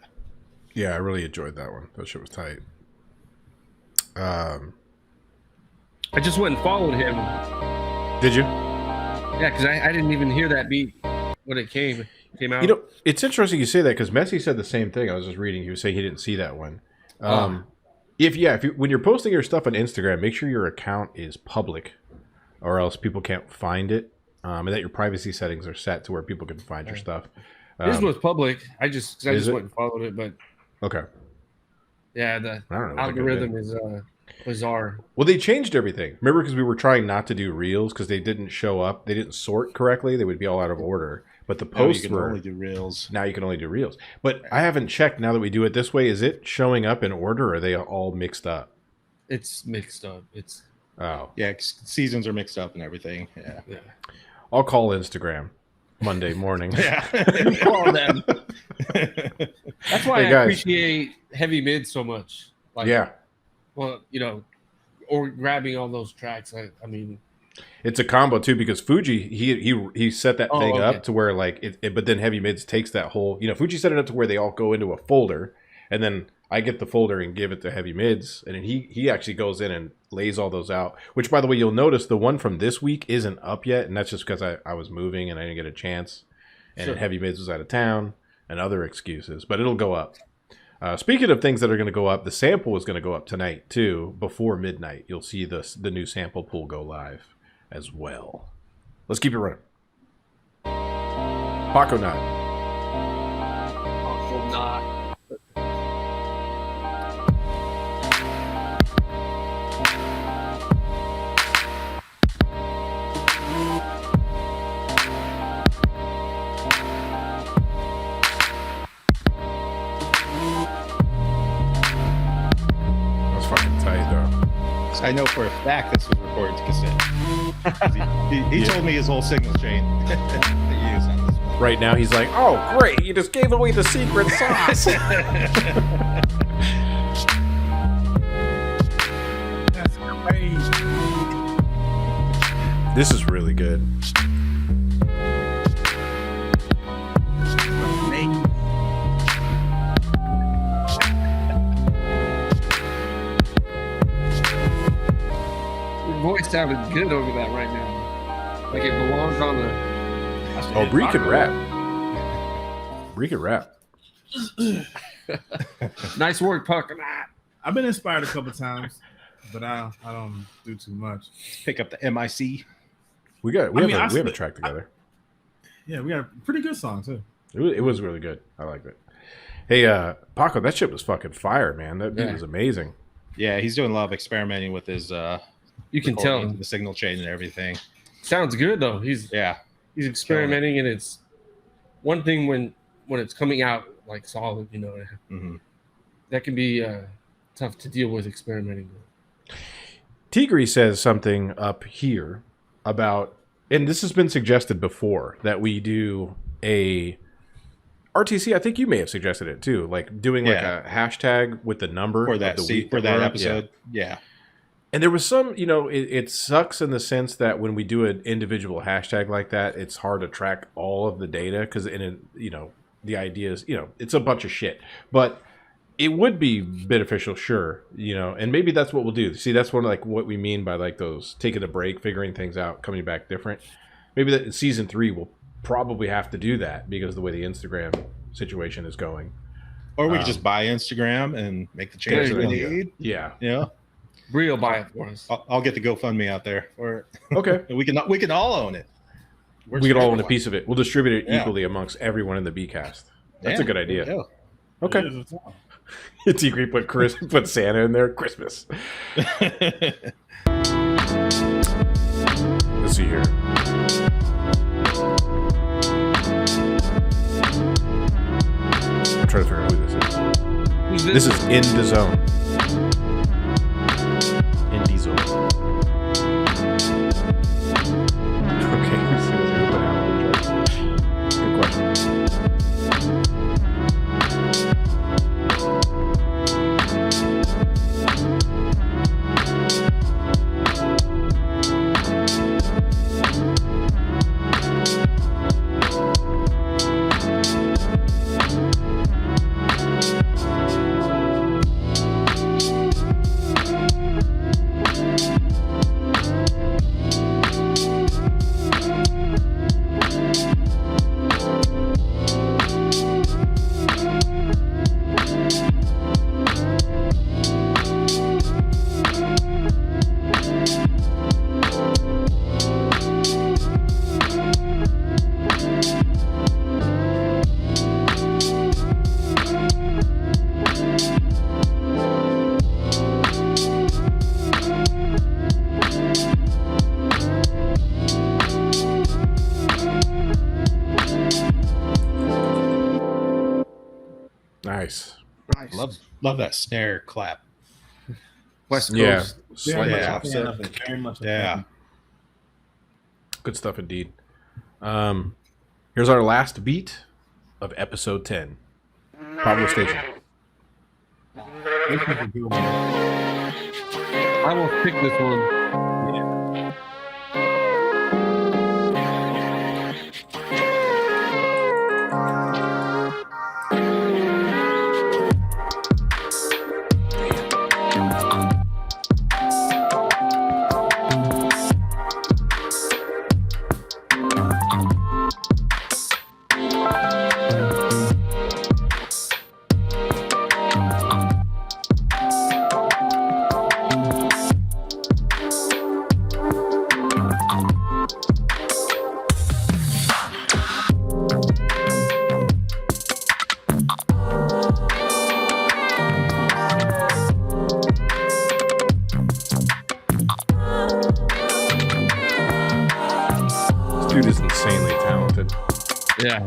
Yeah, I really enjoyed that one. That shit was tight. I just went and followed him. Did you? Yeah, because I didn't even hear that beat when it came out. You know, it's interesting you say that because Messi said the same thing. I was just reading. He was saying he didn't see that one. If when you're posting your stuff on Instagram, make sure your account is public, or else people can't find it, and that your privacy settings are set to where people can find your stuff. His was public. I just went and followed it, but okay. Yeah, the I don't know, algorithm is bizarre. Well, they changed everything. Remember, because we were trying not to do reels because they didn't show up. They didn't sort correctly. They would be all out of order. But the posts were only do reels. Now you can only do reels. But I haven't checked. Now that we do it this way, is it showing up in order, or are they all mixed up? It's mixed up. Yeah, seasons are mixed up and everything. Yeah. I'll call Instagram Monday morning. Yeah. Call them. That's why I appreciate heavy mid so much. Like, yeah. Well, or grabbing all those tracks. I mean, it's a combo too because Fuji he set that thing up to where like but then Heavy Mids takes that whole Fuji set it up to where they all go into a folder, and then I get the folder and give it to Heavy Mids, and then he actually goes in and lays all those out. Which, by the way, you'll notice the one from this week isn't up yet, and that's just because I was moving and I didn't get a chance, and then Heavy Mids was out of town and other excuses, but it'll go up. Speaking of things that are going to go up, the sample is going to go up tonight too. Before midnight, you'll see the new sample pool go live as well. Let's keep it running. Paco Knot. Paco Knot. I know for a fact this was recorded to cassette. He told me his whole signal chain that he used on this one. Right now he's like, oh, great, you just gave away the secret sauce. That's crazy. This is really good. Voice sounded good over that right now. Like it belongs on the. Oh, Bree can rap. Bree can rap. Nice work, Puck. I've been inspired a couple times, but I don't do too much. Pick up the MIC. We have a track together. Yeah, we got a pretty good song too. It was really good. I liked it. Hey, Paco, that shit was fucking fire, man. That beat was amazing. Yeah, he's doing a lot of experimenting with his. You can tell the signal chain and everything. Sounds good though. He's experimenting, and it's one thing when it's coming out like solid, that can be tough to deal with experimenting with. Tigri says something up here about, and this has been suggested before, that we do a RTC. I think you may have suggested it too, like doing like a hashtag with the number for that of the week for that episode. Yeah. And there was some, it sucks in the sense that when we do an individual hashtag like that, it's hard to track all of the data because the ideas, it's a bunch of shit. But it would be beneficial, sure, and maybe that's what we'll do. See, that's one of like what we mean by like those taking a break, figuring things out, coming back different. Maybe that in season 3 we'll probably have to do that because of the way the Instagram situation is going. Or we could just buy Instagram and make the changes we need. Yeah. Bree will buy it for us. I'll get the GoFundMe out there for it. Okay. we can all own it. We can all own a piece of it. We'll distribute it equally amongst everyone in the Beatcast. That's a good idea. Okay. It's equal. Put Santa in there. Christmas. Let's see here. I'm trying to figure out who this is. Who's This is In the Zone. In the Zone. Okay. Good question. Nice. Love that snare clap. West Coast. Yeah. Very Slightly much a offset. fan of it. Very much a fan. Yeah. Good stuff indeed. Here's our last beat of episode 10. Pablo Station. This is a good one. I will pick this one. Dude is insanely talented. Yeah.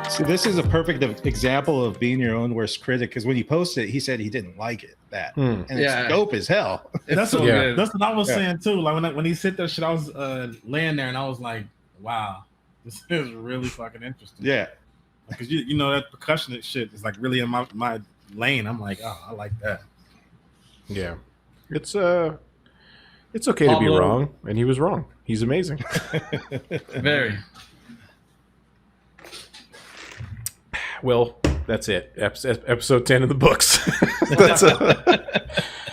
See, this is a perfect example of being your own worst critic, because when he posted it, he said he didn't like it, and Yeah. it's dope as hell. That's what, Yeah. that's what I was saying too. Like when he said that shit, I was laying there and I was like, wow, this is really fucking interesting. Yeah. Because you know that percussion shit is like really in my lane. I'm like, oh, I like that. Yeah. It's okay to be Pablo. wrong, and he was wrong. He's amazing. Very. Well, that's it. Episode 10 in the books. That's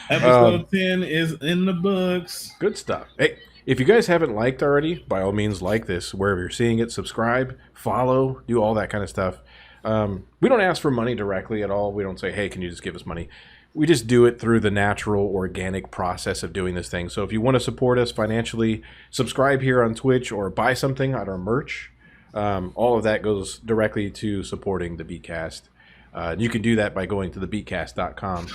Episode 10 is in the books. good stuff. Hey, if you guys haven't liked already, by all means, like this wherever you're seeing it. Subscribe, follow, do all that kind of stuff. We don't ask for money directly at all. We don't say, hey, can you just give us money? We just do it through the natural, organic process of doing this thing. So if you want to support us financially, subscribe here on Twitch or buy something on our merch. All of that goes directly to supporting the Beatcast. You can do that by going to thebeatcast.com.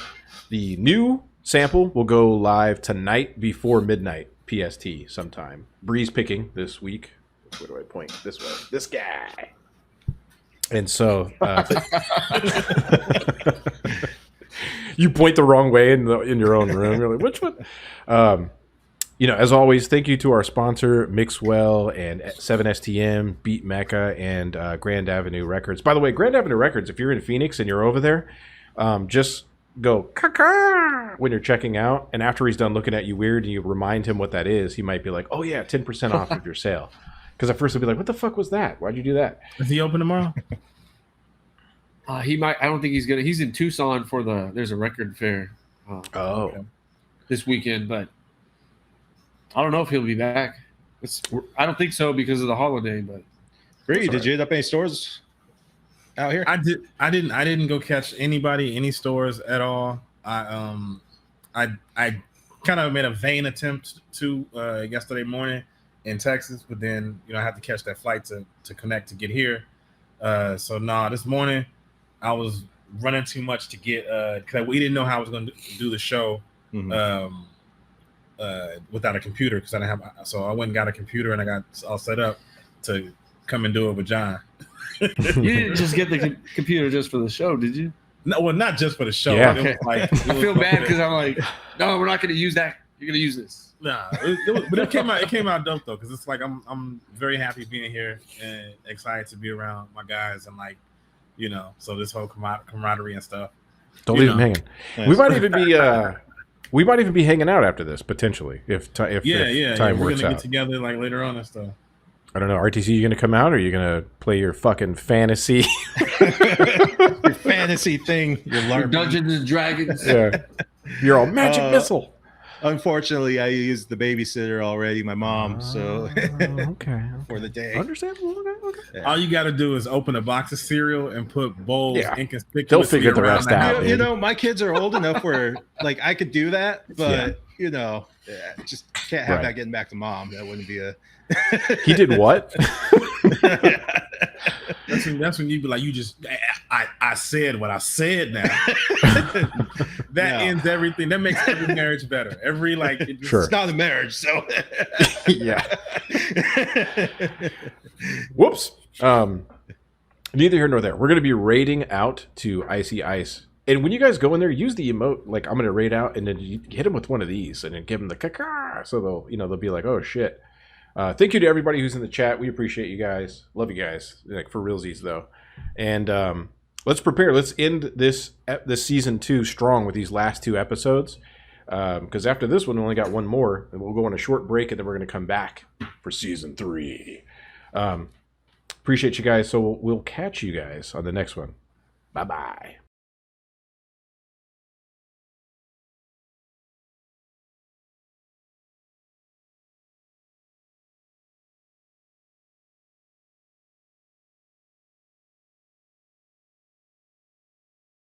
The new sample will go live tonight before midnight PST sometime. Breeze picking this week. Where do I point? This way. This guy. And so you point the wrong way in your own room. You're like, which one? As always, thank you to our sponsor, Mixwell and 7STM, Beat Mecca, and Grand Avenue Records. By the way, Grand Avenue Records, if you're in Phoenix and you're over there, just go caca when you're checking out. And after he's done looking at you weird and you remind him what that is, he might be like, oh, yeah, 10% off of your sale. Because at first he'll be like, what the fuck was that? Why'd you do that? Is he open tomorrow? He might. I don't think he's gonna. He's in Tucson for there's a record fair this weekend, but I don't know if he'll be back. I don't think so because of the holiday. But Bree, did you hit up any stores out here? I didn't go catch any stores at all. I kind of made a vain attempt to yesterday morning in Texas, but then I had to catch that flight to connect to get here. This morning I was running too much to get because we didn't know how I was going to do the show without a computer because I didn't have. So I went and got a computer and I got all set up to come and do it with John. You didn't just get the computer just for the show, did you? No, well, not just for the show. Yeah. Okay. I feel bad because I'm like, no, we're not going to use that. You're going to use this. Nah, but it came out dope though because it's like I'm very happy being here and excited to be around my guys and so this whole camaraderie and stuff. Don't leave him hanging. Nice. We might even be hanging out after this potentially if time we're works gonna out. Get together like later on and stuff. I don't know. RTC, you gonna come out or are you gonna play your fucking fantasy? Your fantasy thing. Your Dungeons and Dragons. Yeah. You're all magic missile. Unfortunately, I used the babysitter already, my mom. So okay. For the day. Understandable. Okay. Yeah. All you got to do is open a box of cereal and put bowls inconspicuously. They'll figure the rest out. My kids are old enough where I could do that, but just can't have that getting back to mom. That wouldn't be a. He did what? That's when you be like, I said what I said now. That ends everything. That makes every marriage better. It's not a marriage, so yeah. Whoops. Neither here nor there. We're gonna be raiding out to Icy Ice. And when you guys go in there, use the emote like I'm gonna raid out and then you hit them with one of these and then give them the caca. So they'll be like, oh shit. Thank you to everybody who's in the chat. We appreciate you guys. Love you guys. For realsies though. And let's prepare. Let's end this season 2 strong with these last 2 episodes. Because after this one, we only got one more, and we'll go on a short break, and then we're going to come back for season 3. Appreciate you guys. So we'll catch you guys on the next one. Bye-bye.